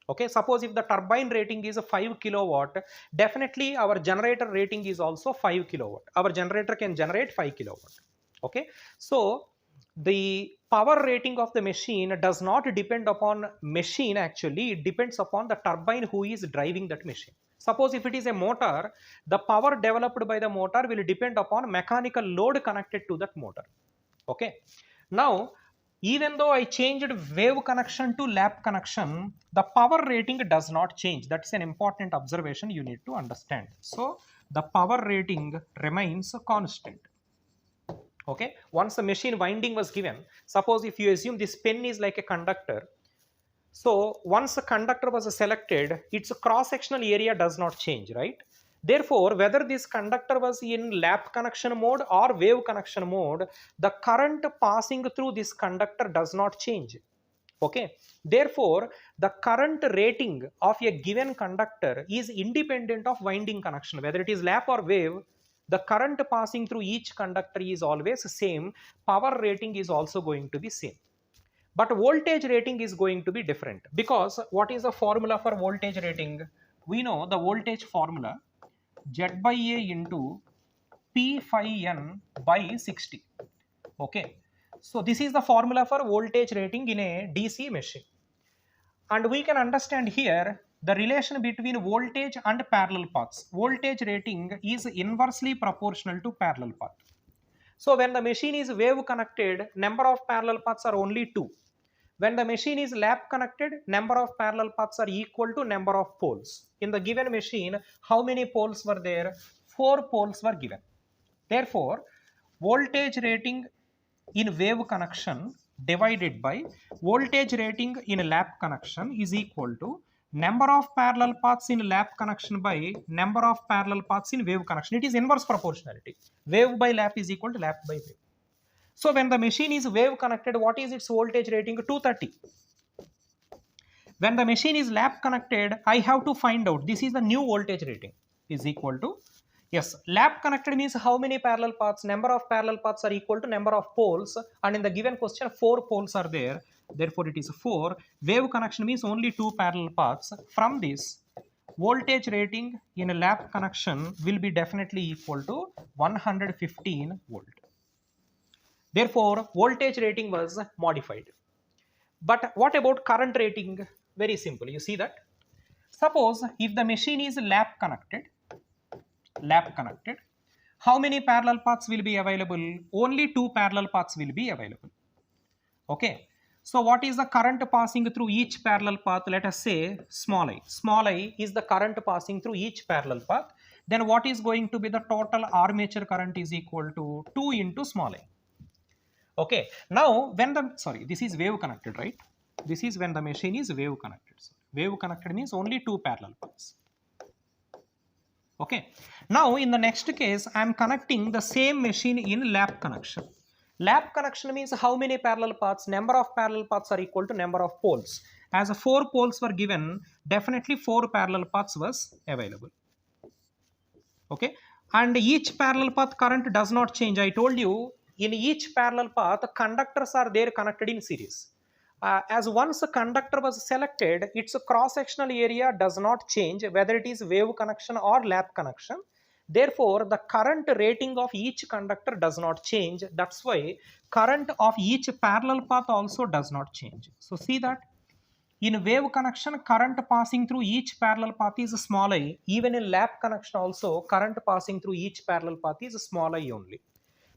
Okay, suppose if the turbine rating is 5 kilowatt, definitely our generator rating is also 5 kilowatt. Our generator can generate 5 kilowatt. Okay, so the power rating of the machine does not depend upon machine, actually it depends upon the turbine who is driving that machine. Suppose if it is a motor, the power developed by the motor will depend upon mechanical load connected to that motor. Okay. Now, even though I changed wave connection to lap connection, the power rating does not change. That's an important observation you need to understand. So, the power rating remains constant. Okay. Once the machine winding was given, suppose if you assume this pen is like a conductor. So once the conductor was selected, its cross-sectional area does not change, right? Therefore, whether this conductor was in lap connection mode or wave connection mode, the current passing through this conductor does not change. Okay. Therefore, the current rating of a given conductor is independent of winding connection. Whether it is lap or wave, the current passing through each conductor is always same. Power rating is also going to be same. But voltage rating is going to be different, because what is the formula for voltage rating? We know the voltage formula Z by A into P phi N by 60. Okay. So this is the formula for voltage rating in a DC machine. And we can understand here the relation between voltage and parallel paths. Voltage rating is inversely proportional to parallel path. So when the machine is wave connected, number of parallel paths are only 2. When the machine is lap connected, number of parallel paths are equal to number of poles. In the given machine, how many poles were there? 4 poles were given. Therefore, voltage rating in wave connection divided by voltage rating in lap connection is equal to number of parallel paths in lap connection by number of parallel paths in wave connection. It is inverse proportionality. Wave by lap is equal to lap by wave. So when the machine is wave connected, what is its voltage rating? 230. When the machine is lap connected, I have to find out, this is the new voltage rating, is equal to, yes, lap connected means how many parallel paths? Number of parallel paths are equal to number of poles, and in the given question 4 poles are there, therefore it is 4. Wave connection means only 2 parallel paths. From this, voltage rating in a lap connection will be definitely equal to 115 volt. Therefore, voltage rating was modified. But what about current rating? Very simple. You see that? Suppose if the machine is lap connected, how many parallel paths will be available? Only 2 parallel paths will be available. Okay. So what is the current passing through each parallel path? Let us say small I. Small I is the current passing through each parallel path. Then what is going to be the total armature current is equal to 2 into small I. Okay. Now when the, sorry, this is wave connected, right? This is when the machine is wave connected. So wave connected means only 2 parallel paths. Okay. Now in the next case, I am connecting the same machine in lap connection. Lap connection means how many parallel paths? Number of parallel paths are equal to number of poles. As 4 poles were given, definitely 4 parallel paths was available. Okay. And each parallel path current does not change. I told you, in each parallel path, conductors are there connected in series. As once a conductor was selected, its cross-sectional area does not change whether it is wave connection or lap connection. Therefore, the current rating of each conductor does not change. That's why current of each parallel path also does not change. So see that in wave connection, current passing through each parallel path is small I. Even in lap connection also, current passing through each parallel path is small I only.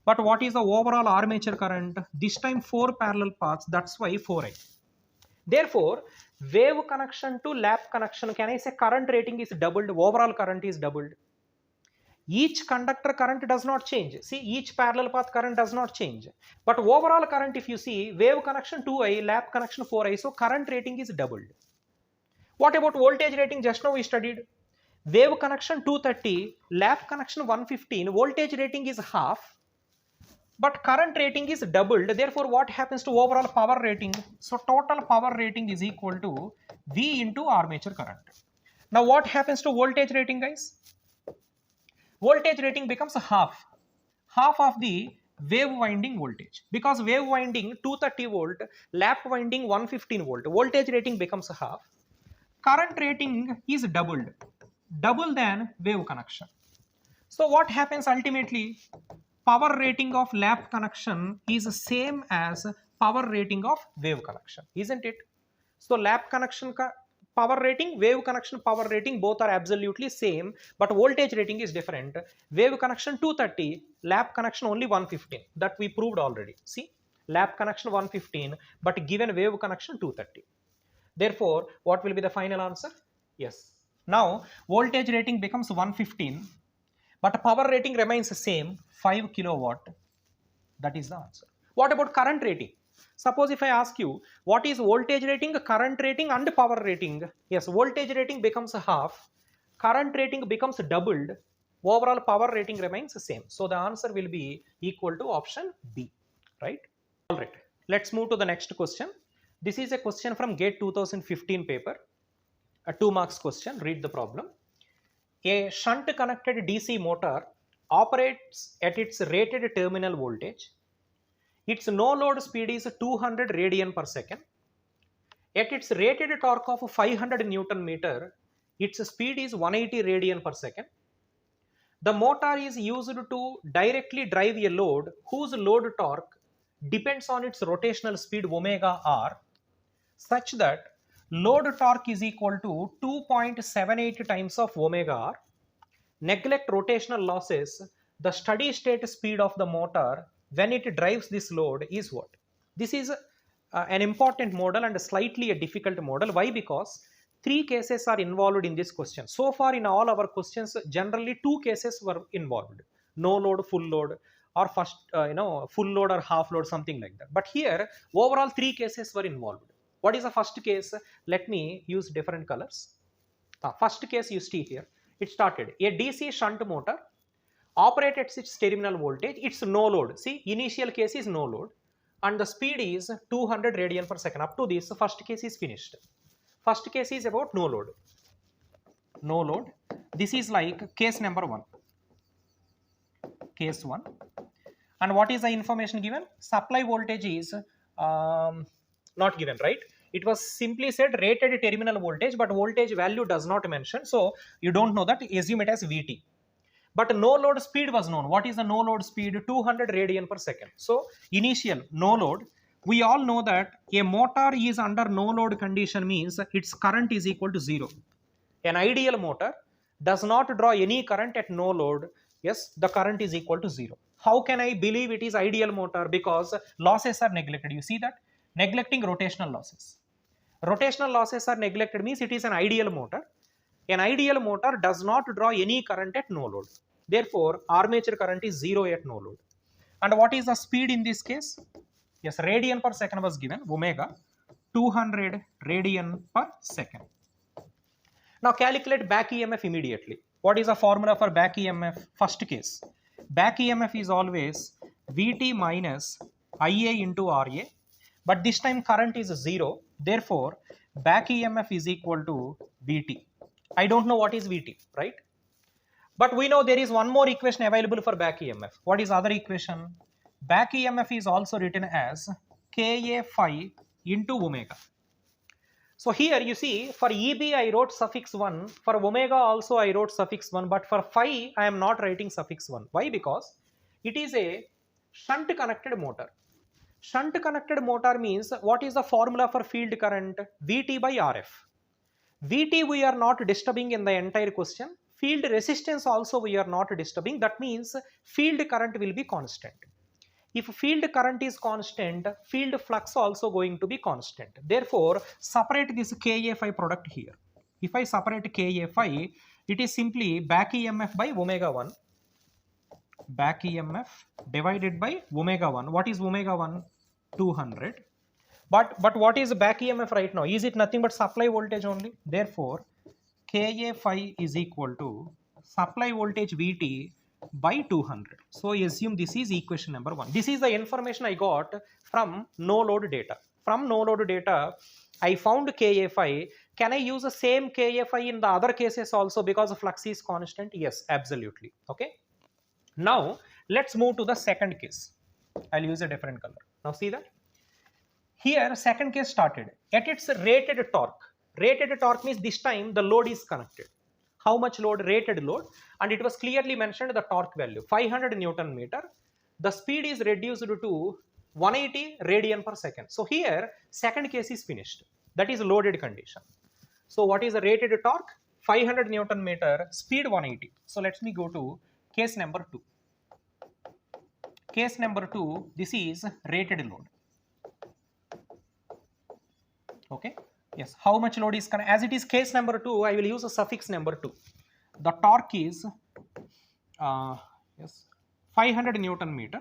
But what is the overall armature current? This time 4 parallel paths, that's why 4I. Therefore, wave connection to lap connection, can I say current rating is doubled, overall current is doubled. Each conductor current does not change. See, each parallel path current does not change. But overall current, if you see, wave connection 2I, lap connection 4I, so current rating is doubled. What about voltage rating? Just now we studied. Wave connection 230, lap connection 115, voltage rating is half. But current rating is doubled. Therefore, what happens to overall power rating? So total power rating is equal to V into armature current. Now what happens to voltage rating, guys? Voltage rating becomes half of the wave winding voltage, because wave winding 230 volt, lap winding 115 volt. Voltage rating becomes half. Current rating is double than wave connection. So what happens ultimately? Power rating of lap connection is same as power rating of wave connection, isn't it? So lap connection power rating, wave connection power rating, both are absolutely same, but voltage rating is different. Wave connection 230, lap connection only 115. That we proved already. See, lap connection 115, but given wave connection 230. Therefore, what will be the final answer? Yes. Now, voltage rating becomes 115, but power rating remains the same, 5 kilowatt. That is the answer. What about current rating? Suppose if I ask you, what is voltage rating, current rating and power rating? Yes, voltage rating becomes half, current rating becomes doubled, overall power rating remains the same. So the answer will be equal to option B, right? All right, let's move to the next question. This is a question from GATE 2015 paper, a 2 marks question. Read the problem. A shunt connected DC motor operates at its rated terminal voltage. Its no load speed is 200 radian per second. At its rated torque of 500 Newton meter, its speed is 180 radian per second. The motor is used to directly drive a load whose load torque depends on its rotational speed omega r, such that load torque is equal to 2.78 times of omega r. Neglect rotational losses. The steady state speed of the motor when it drives this load is what? This is an important model and slightly a difficult model. Why? Because 3 cases are involved in this question. So far in all our questions, generally 2 cases were involved. No load, full load, or first, full load or half load, something like that. But here, overall 3 cases were involved. What is the first case? Let me use different colors. First case you see here. It started. A DC shunt motor operates at its terminal voltage. It's no load. See, initial case is no load. And the speed is 200 radian per second. Up to this, the first case is finished. First case is about no load. No load. This is like case number 1. Case 1. And what is the information given? Supply voltage is not given, right? It was simply said rated terminal voltage, but voltage value does not mention. So you don't know that. Assume it as VT. But no load speed was known. What is the no load speed? 200 radian per second. So initial no load. We all know that a motor is under no load condition means its current is equal to 0. An ideal motor does not draw any current at no load. Yes, the current is equal to 0. How can I believe it is ideal motor? Because losses are neglected. You see that? Neglecting rotational losses. Rotational losses are neglected means it is an ideal motor. An ideal motor does not draw any current at no load. Therefore, armature current is 0 at no load. And what is the speed in this case? Yes, radian per second was given, omega, 200 radian per second. Now calculate back EMF immediately. What is the formula for back EMF? First case. Back EMF is always Vt minus Ia into Ra. But this time current is 0. Therefore, back EMF is equal to Vt. I don't know what is Vt, right? But we know there is one more equation available for back EMF. What is other equation? Back EMF is also written as Ka phi into omega. So here you see for Eb I wrote suffix 1, for omega also I wrote suffix 1, but for phi I am not writing suffix 1. Why? Because it is a shunt connected motor. Shunt connected motor means what is the formula for field current? Vt by Rf. Vt we are not disturbing in the entire question. Field resistance also we are not disturbing. That means field current will be constant. If field current is constant, field flux also going to be constant. Therefore, separate this Ka phi product here. If I separate Ka phi, it is simply back EMF by omega 1. Back EMF divided by omega 1. What is omega 1? 200. But what is back EMF right now? Is it nothing but supply voltage only? Therefore, Ka phi is equal to supply voltage Vt by 200. So assume this is equation number 1. This is the information I got from no load data. From no load data, I found Ka phi. Can I use the same Ka phi in the other cases also because the flux is constant? Yes, absolutely. Okay. Now let's move to the second case. I'll use a different color. Now see that? Here second case started at its rated torque. Rated torque means this time the load is connected. How much load? Rated load, and it was clearly mentioned the torque value 500 Newton meter. The speed is reduced to 180 radian per second. So here second case is finished. That is loaded condition. So what is the rated torque? 500 Newton meter, speed 180. So let me go to case number 2. Case number 2, this is rated load. Okay. Yes. How much load is as it is case number 2, I will use a suffix number 2. The torque is yes 500 Newton meter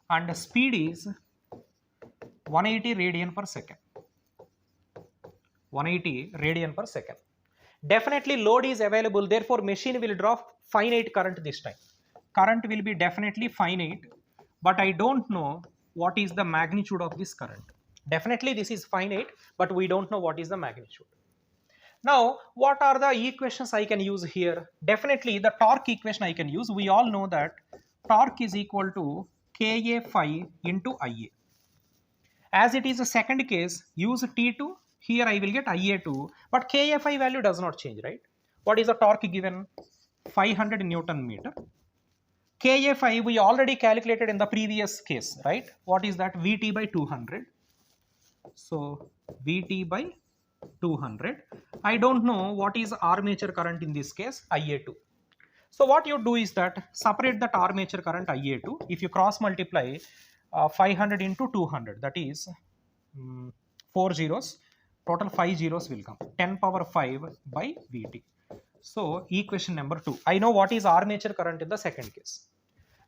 and the speed is 180 radian per second. 180 radian per second. Definitely load is available, therefore machine will draw finite current this time. Current will be definitely finite, but I don't know what is the magnitude of this current. Definitely this is finite, but we don't know what is the magnitude. Now, what are the equations I can use here? Definitely the torque equation I can use. We all know that torque is equal to Ka phi into Ia. As it is a second case, use T2. Here I will get Ia2, but Ka phi value does not change, right? What is the torque given? 500 Newton meter. Ka phi we already calculated in the previous case, right? What is that? Vt by 200. So Vt by 200. I don't know what is armature current in this case, Ia2. So what you do is that separate that armature current Ia2. If you cross multiply 500 into 200, that is 4 zeros, total 5 zeros will come. 10 power 5 by Vt. So equation number 2. I know what is armature current in the second case.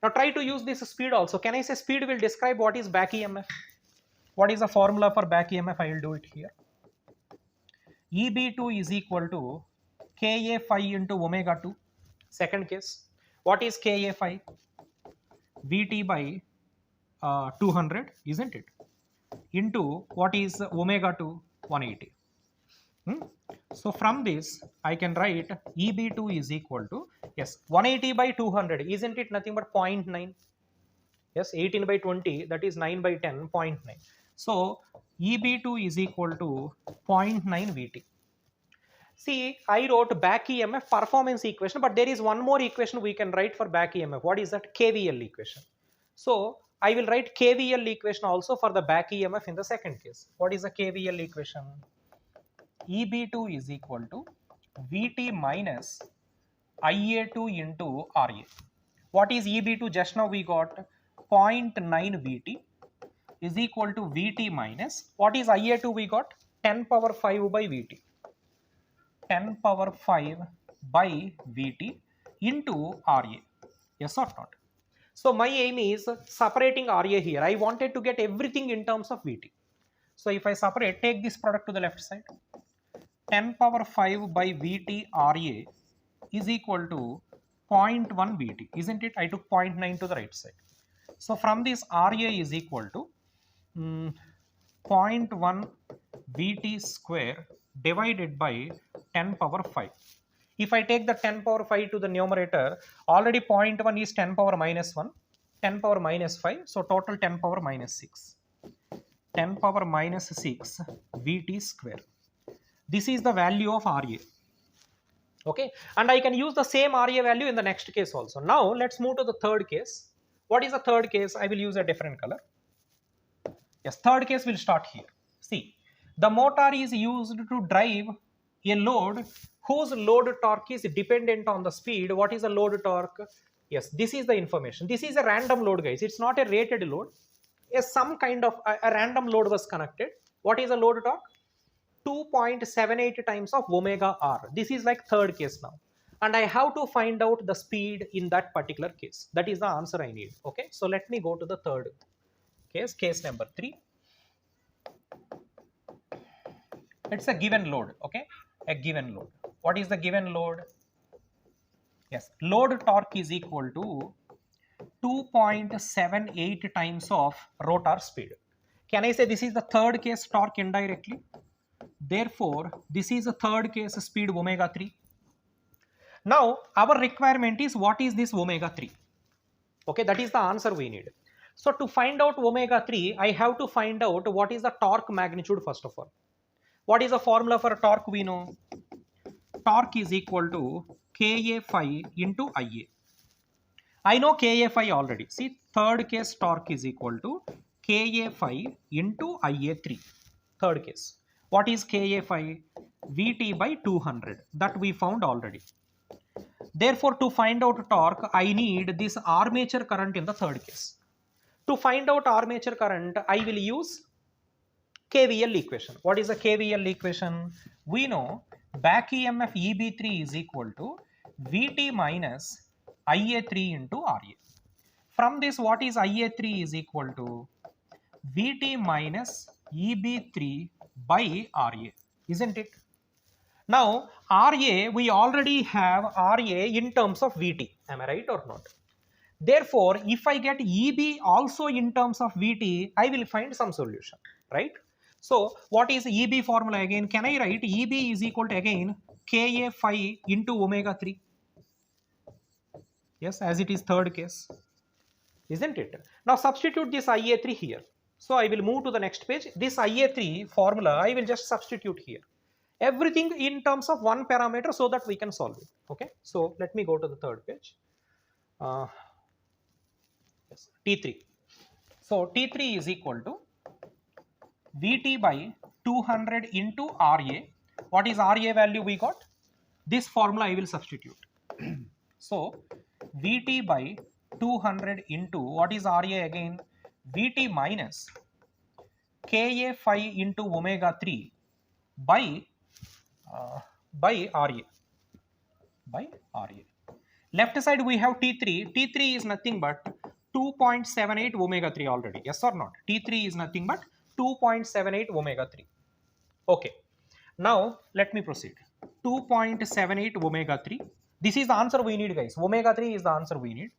Now try to use this speed also. Can I say speed will describe what is back EMF? What is the formula for back EMF? I will do it here. EB2 is equal to Ka phi into omega 2. Second case. What is Ka phi? Vt by 200, isn't it? Into what is omega 2? 180. So from this, I can write EB2 is equal to, yes, 180 by 200. Isn't it nothing but 0.9? Yes, 18 by 20, that is 9 by 10, 0.9. So EB2 is equal to 0.9 Vt. See, I wrote back EMF performance equation, but there is one more equation we can write for back EMF. What is that? KVL equation. So I will write KVL equation also for the back EMF in the second case. What is the KVL equation? EB2 is equal to Vt minus Ia2 into Ra. What is EB2? Just now we got 0.9 Vt is equal to Vt minus, what is Ia2 we got? 10 power 5 by Vt. 10 power 5 by Vt into Ra. Yes or not? So my aim is separating Ra here. I wanted to get everything in terms of Vt. So if I separate, take this product to the left side. 10 power 5 by Vt Ra is equal to 0.1 Vt. Isn't it? I took 0.9 to the right side. So from this Ra is equal to 0.1 Vt square divided by 10 power 5. If I take the 10 power 5 to the numerator, already 0.1 is 10 power minus 1, 10 power minus 5, so total 10 power minus 6. 10 power minus 6 Vt square. This is the value of Ra. Okay, and I can use the same Ra value in the next case also. Now let's move to the third case. What is the third case? I will use a different color. Yes, third case will start here. See, the motor is used to drive a load whose load torque is dependent on the speed. What is the load torque? Yes, this is the information. This is a random load, guys. It's not a rated load. Yes, some kind of a random load was connected. What is the load torque? 2.78 times of omega r. This is like third case now. And I have to find out the speed in that particular case. That is the answer I need. Okay, so let me go to the third case, case number 3. It's a given load, okay? A given load. What is the given load? Yes, load torque is equal to 2.78 times of rotor speed. Can I say this is the third case torque indirectly? Therefore, this is the third case speed omega 3. Now, our requirement is what is this omega 3? Okay, that is the answer we need. So, to find out omega 3, I have to find out what is the torque magnitude first of all. What is the formula for torque we know? Torque is equal to Ka phi into Ia. I know Ka phi already. See, third case torque is equal to Ka phi into Ia3. Third case. What is Ka5? Vt by 200. That we found already. Therefore, to find out torque, I need this armature current in the third case. To find out armature current, I will use KVL equation. What is the KVL equation? We know back EMF EB3 is equal to Vt minus Ia3 into Ra. From this, what is Ia3 is equal to Vt minus EB3 by Ra, isn't it? Now, Ra, we already have Ra in terms of Vt. Am I right or not? Therefore, if I get Eb also in terms of Vt, I will find some solution, right? So, what is Eb formula again? Can I write Eb is equal to again Ka phi into omega 3? Yes, as it is third case, isn't it? Now, substitute this Ia3 here. So, I will move to the next page. This Ia3 formula, I will just substitute here. Everything in terms of one parameter so that we can solve it. Okay, so let me go to the third page. Yes, T3. So T3 is equal to Vt by 200 into Ra. What is Ra value we got? This formula I will substitute. So Vt by 200 into what is Ra again? Vt minus Ka phi into omega 3 by Ra. Left side we have T3. T3 is nothing but 2.78 omega 3 already. Yes or not? T3 is nothing but 2.78 omega 3. Okay. Now let me proceed. 2.78 omega 3. This is the answer we need, guys. Omega 3 is the answer we need.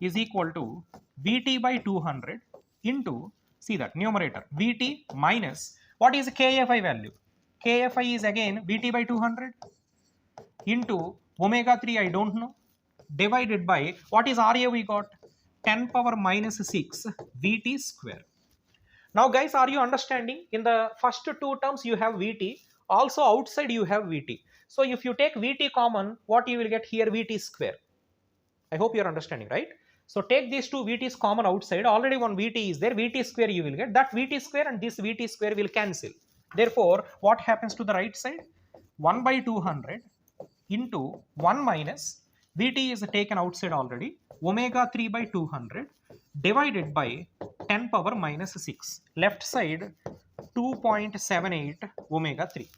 Is equal to Vt by 200 into, see that numerator, Vt minus, what is KFI value? KFI is again Vt by 200 into omega 3 I don't know, divided by what is Ra we got? 10 power minus 6 Vt square. Now guys, are you understanding? In the first two terms you have Vt, also outside you have Vt. So if you take Vt common, what you will get here? Vt square. I hope you are understanding, right? So take these two Vt's common outside, already one Vt is there, Vt square you will get, that Vt square and this Vt square will cancel. Therefore, what happens to the right side? 1 by 200 into 1 minus, Vt is taken outside already, omega 3 by 200 divided by 10 power minus 6. Left side 2.78 omega 3.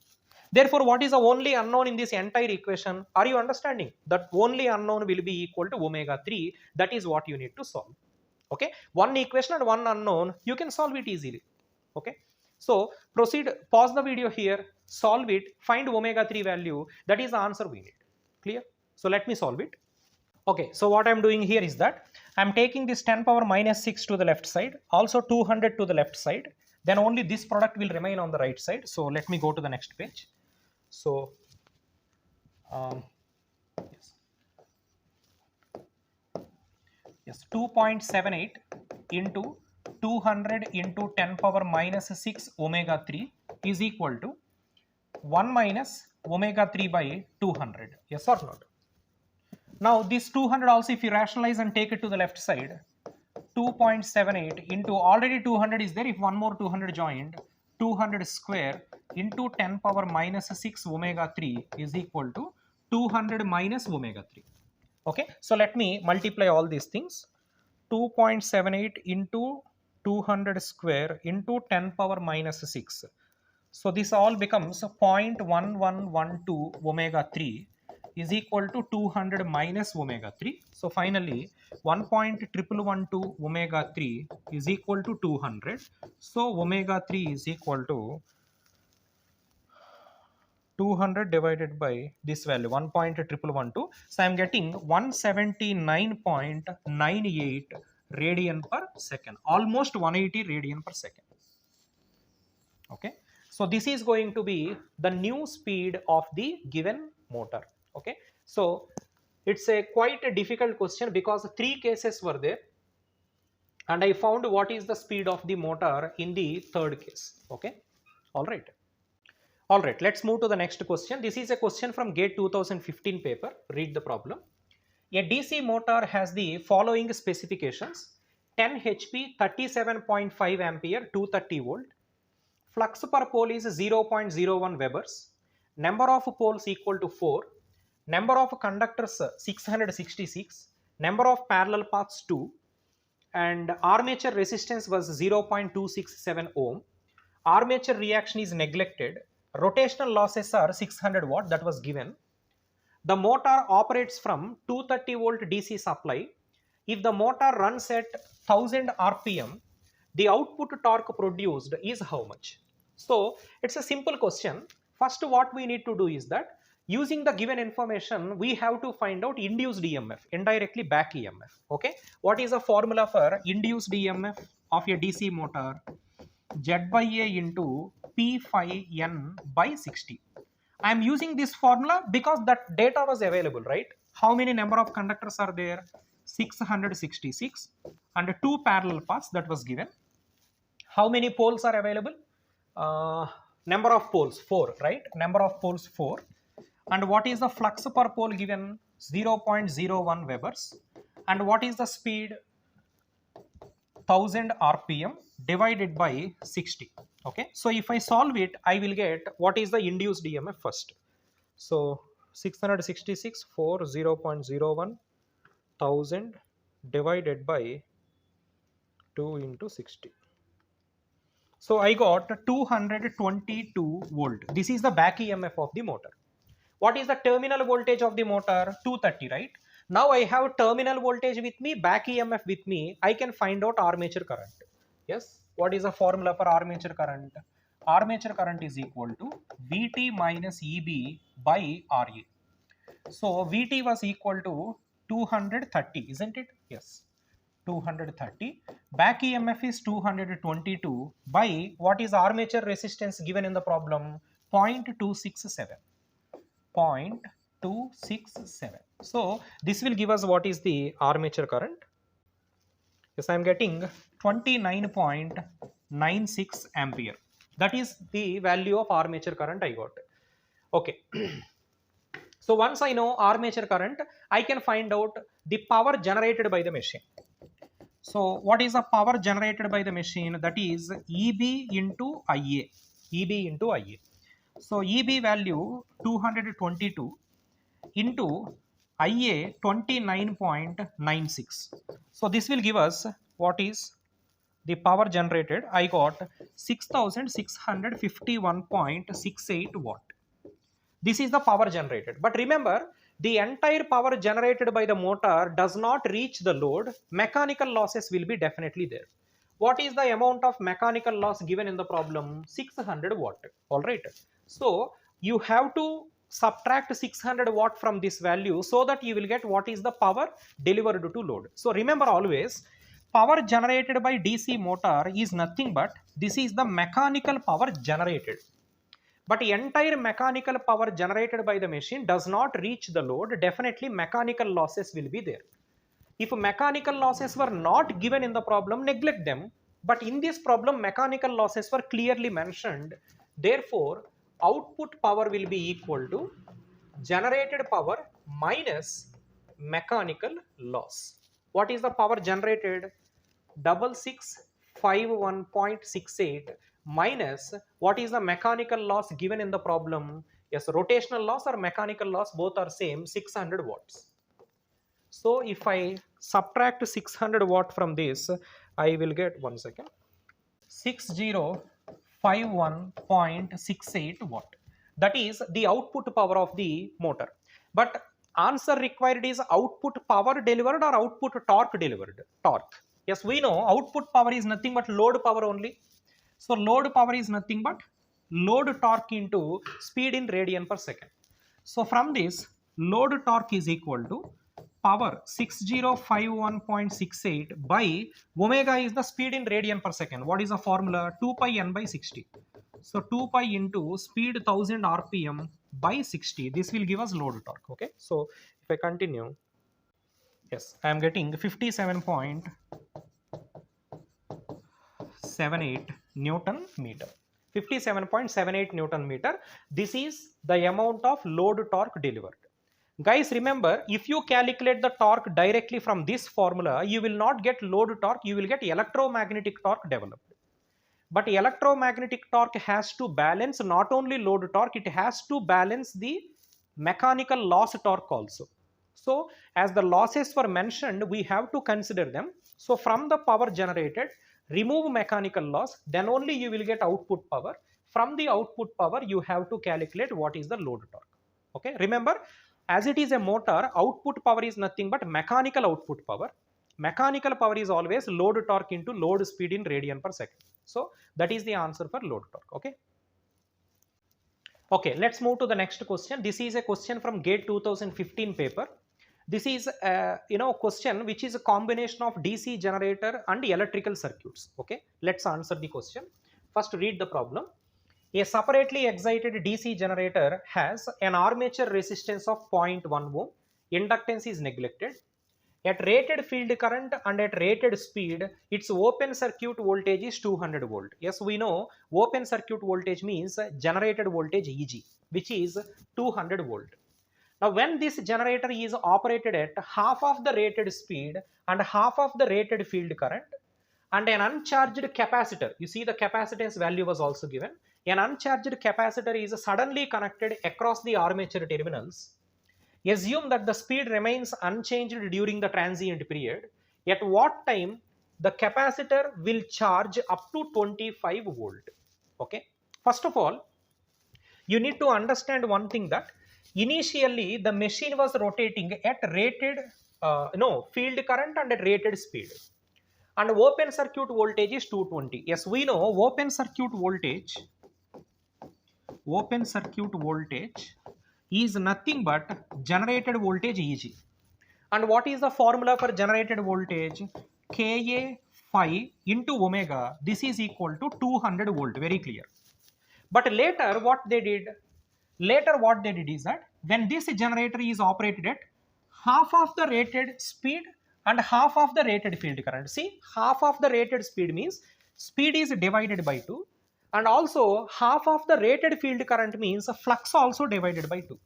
Therefore, what is the only unknown in this entire equation? Are you understanding? That only unknown will be equal to omega 3. That is what you need to solve. Okay. One equation and one unknown, you can solve it easily. Okay. So proceed, pause the video here, solve it, find omega 3 value. That is the answer we need. Clear? So let me solve it. Okay, so what I'm doing here is that I'm taking this 10 power minus 6 to the left side, also 200 to the left side. Then only this product will remain on the right side. So let me go to the next page. So yes, 2.78 into 200 into 10 power minus 6 omega 3 is equal to 1 minus omega 3 by 200. Yes or not? Now this 200 also, if you rationalize and take it to the left side, 2.78 into already 200 is there. If one more 200 joined, 200 square into 10 power minus 6 omega 3 is equal to 200 minus omega 3. Okay, so let me multiply all these things. 2.78 into 200 square into 10 power minus 6. So this all becomes 0.1112 omega 3 is equal to 200 minus omega 3. So finally 1.1112 omega 3 is equal to 200. So omega 3 is equal to 200 divided by this value 1.1112. So I am getting 179.98 radian per second, almost 180 radian per second. Okay, so this is going to be the new speed of the given motor. Okay, so it's a quite a difficult question because 3 cases were there and I found what is the speed of the motor in the third case. Okay, all right. All right, let's move to the next question. This is a question from GATE 2015 paper. Read the problem. A DC motor has the following specifications: 10 HP, 37.5 ampere, 230 volt, flux per pole is 0.01 Webers, number of poles equal to 4, number of conductors 666, number of parallel paths 2, and armature resistance was 0.267 ohm. Armature reaction is neglected. Rotational losses are 600 watt, that was given. The motor operates from 230 volt DC supply. If the motor runs at 1000 RPM, the output torque produced is how much? So it's a simple question. First, what we need to do is that using the given information, we have to find out induced EMF, indirectly back EMF. Okay, what is the formula for induced EMF of a DC motor? Z by A into P phi N by 60. I am using this formula because that data was available, right? How many number of conductors are there? 666 and 2 parallel paths, that was given. How many poles are available? Number of poles 4, right? Number of poles 4. And what is the flux per pole given? 0.01 Webers. And what is the speed? 1000 RPM divided by 60. Okay, so if I solve it, I will get what is the induced EMF first. So 666 for 0.01 1000 divided by 2 into 60. So I got 222 volt. This is the back EMF of the motor. What is the terminal voltage of the motor? 230, right? Now I have terminal voltage with me, back EMF with me. I can find out armature current. Yes. What is the formula for armature current? Armature current is equal to Vt minus Eb by Ra. So Vt was equal to 230, isn't it? Yes. 230. Back EMF is 222 by what is armature resistance given in the problem? 0.267. 0.267. So this will give us what is the armature current. Yes, I am getting 29.96 ampere. That is the value of armature current I got. Okay. So once I know armature current, I can find out the power generated by the machine. So what is the power generated by the machine? That is Eb into Ia. Eb into Ia. So Eb value 222 into Ia 29.96. So this will give us what is the power generated. I got 6651.68 watt. This is the power generated. But remember, the entire power generated by the motor does not reach the load. Mechanical losses will be definitely there. What is the amount of mechanical loss given in the problem? 600 watt. All right. So you have to subtract 600 watt from this value so that you will get what is the power delivered to load. So remember always, power generated by DC motor is nothing but this is the mechanical power generated. But the entire mechanical power generated by the machine does not reach the load. Definitely mechanical losses will be there. If mechanical losses were not given in the problem, neglect them. But in this problem, mechanical losses were clearly mentioned. Therefore, output power will be equal to generated power minus mechanical loss. What is the power generated? 6651.68 minus what is the mechanical loss given in the problem? Yes, rotational loss or mechanical loss, both are same, 600 watts. So if I subtract 600 watt from this, I will get 6051.68 watt. That is the output power of the motor. But answer required is output power delivered or output torque delivered? Torque. Yes, we know output power is nothing but load power only. So load power is nothing but load torque into speed in radian per second. So from this, load torque is equal to power 6051.68 by omega is the speed in radian per second. What is the formula? 2 pi n by 60. So 2 pi into speed 1000 RPM by 60. This will give us load torque. Okay. So if I continue, yes, I am getting 57.78 Newton meter. 57.78 Newton meter. This is the amount of load torque delivered. Guys, remember, if you calculate the torque directly from this formula, you will not get load torque, you will get electromagnetic torque developed. but electromagnetic torque has to balance not only load torque, it has to balance the mechanical loss torque also. So as the losses were mentioned, we have to consider them. So from the power generated, remove mechanical loss, then only you will get output power. From the output power, you have to calculate what is the load torque. Okay, remember, as it is a motor, output power is nothing but mechanical output power. Mechanical power is always load torque into load speed in radian per second. So that is the answer for load torque. Okay. Okay, let's move to the next question. This is a question from GATE 2015 paper. This is question which is a combination of DC generator and electrical circuits. Okay, let's answer the question. First, read the problem. A separately excited DC generator has an armature resistance of 0.1 ohm. Inductance is neglected. At rated field current and at rated speed, its open circuit voltage is 200 volt. Yes, we know open circuit voltage means generated voltage EG, which is 200 volt. Now, when this generator is operated at half of the rated speed and half of the rated field current, and an uncharged capacitor, you see the capacitance value was also given, an uncharged capacitor is suddenly connected across the armature terminals. Assume that the speed remains unchanged during the transient period. At what time the capacitor will charge up to 25 volt? Okay. First of all, you need to understand one thing, that initially the machine was rotating at rated field current and at rated speed, and open circuit voltage is 220. Yes, we know open circuit voltage is nothing but generated voltage EG. And what is the formula for generated voltage? Ka phi into omega. This is equal to 200 volt. Very clear. But later what they did is that when this generator is operated at half of the rated speed and half of the rated field current. See, half of the rated speed means speed is divided by 2. And also half of the rated field current means flux also divided by 2.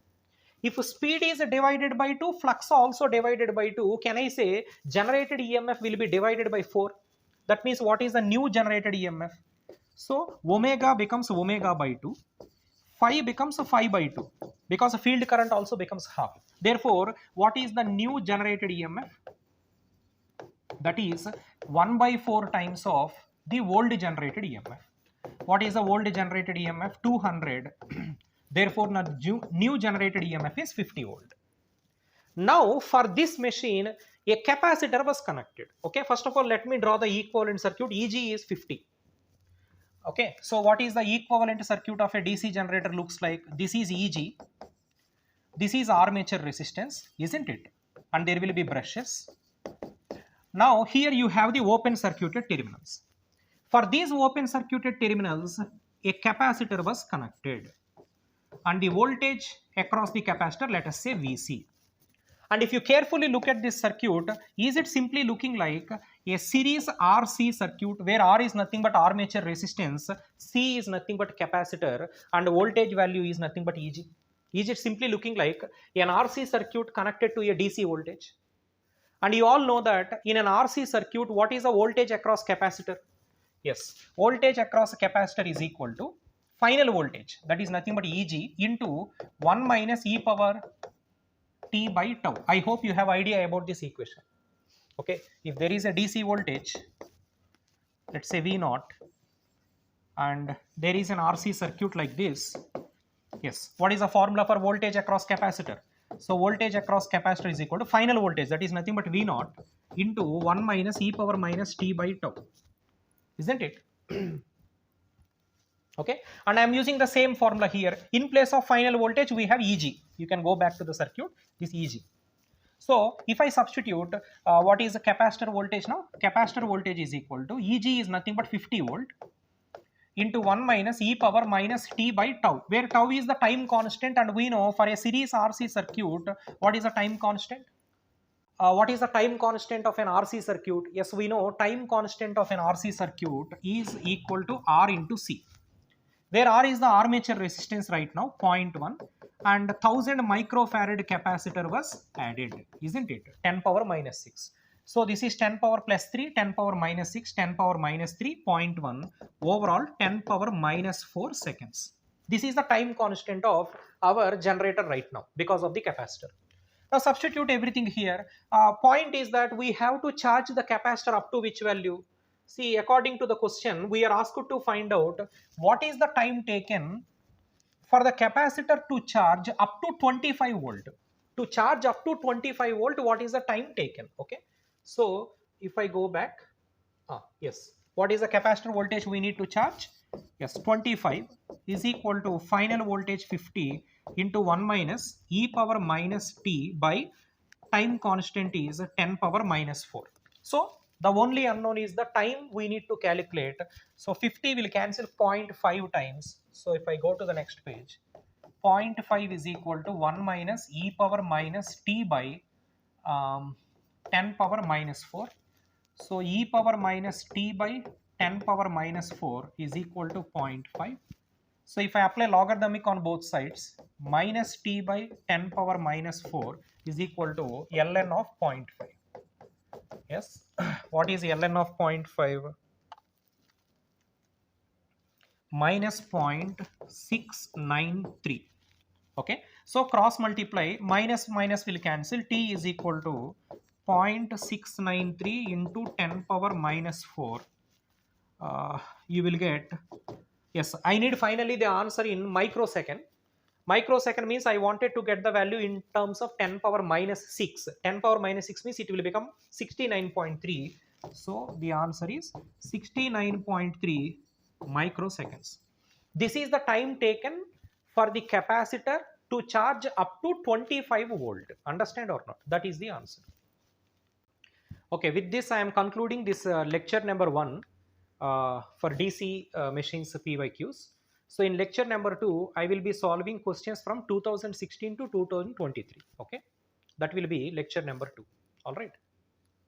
If speed is divided by 2, flux also divided by 2, can I say generated EMF will be divided by 4? That means what is the new generated EMF? So omega becomes omega by 2, phi becomes phi by 2, because the field current also becomes half. Therefore, what is the new generated EMF? That is 1 by 4 times of the old generated EMF. What is the old generated EMF? 200. Therefore, new generated EMF is 50 volt. Now, for this machine, a capacitor was connected. Okay, first of all, let me draw the equivalent circuit. EG is 50. Okay, so what is the equivalent circuit of a DC generator looks like? This is EG. This is armature resistance, isn't it? And there will be brushes. Now, here you have the open circuited terminals. For these open circuited terminals, a capacitor was connected, and the voltage across the capacitor, let us say VC. And if you carefully look at this circuit, is it simply looking like a series RC circuit where R is nothing but armature resistance, C is nothing but capacitor, and voltage value is nothing but EG? Is it simply looking like an RC circuit connected to a DC voltage? And you all know that in an RC circuit, what is the voltage across capacitor? Yes, voltage across a capacitor is equal to final voltage, that is nothing but EG, into 1 minus e power t by tau. I hope you have idea about this equation. Okay, if there is a DC voltage, let's say V0, and there is an RC circuit like this. Yes, what is the formula for voltage across capacitor? So voltage across capacitor is equal to final voltage, that is nothing but V0, into 1 minus e power minus t by tau. Isn't it? Okay, and I am using the same formula here. In place of final voltage, we have EG. You can go back to the circuit, this EG. So if I substitute, what is the capacitor voltage now? Capacitor voltage is equal to EG is nothing but 50 volt into 1 minus e power minus t by tau, where tau is the time constant, and we know for a series RC circuit, what is the time constant? What is the time constant of an RC circuit? Yes, we know time constant of an RC circuit is equal to R into C, where R is the armature resistance right now, 0.1, and 1000 microfarad capacitor was added, isn't it? 10 power minus 6. So this is 10 power plus 3, 10 power minus 6, 10 power minus 3, 0.1, overall 10 power minus 4 seconds. This is the time constant of our generator right now because of the capacitor. Now substitute everything here. Point is that we have to charge the capacitor up to which value? See, according to the question, we are asked to find out what is the time taken for the capacitor to charge up to 25 volt. To charge up to 25 volt, what is the time taken? Okay. So if I go back, yes, what is the capacitor voltage we need to charge? Yes, 25 is equal to final voltage 50 into 1 minus e power minus t by time constant is 10 power minus 4. So the only unknown is the time we need to calculate. So 50 will cancel 0.5 times. So if I go to the next page, 0.5 is equal to 1 minus e power minus t by 10 power minus 4. So e power minus t by 10 power minus 4 is equal to 0.5. So if I apply logarithmic on both sides, minus t by 10 power minus 4 is equal to ln of 0.5. Yes, what is ln of 0.5? Minus 0.693. Okay, so cross multiply, minus minus will cancel, t is equal to 0.693 into 10 power minus 4. You will get, yes, I need finally the answer in microsecond. Microsecond means I wanted to get the value in terms of 10 power minus 6. 10 power minus 6 means it will become 69.3. So the answer is 69.3 microseconds. This is the time taken for the capacitor to charge up to 25 volt. Understand or not? That is the answer. Okay, with this I am concluding this lecture number 1 for DC machines PYQs. So in lecture number 2, I will be solving questions from 2016 to 2023. Okay, that will be lecture number 2. All right.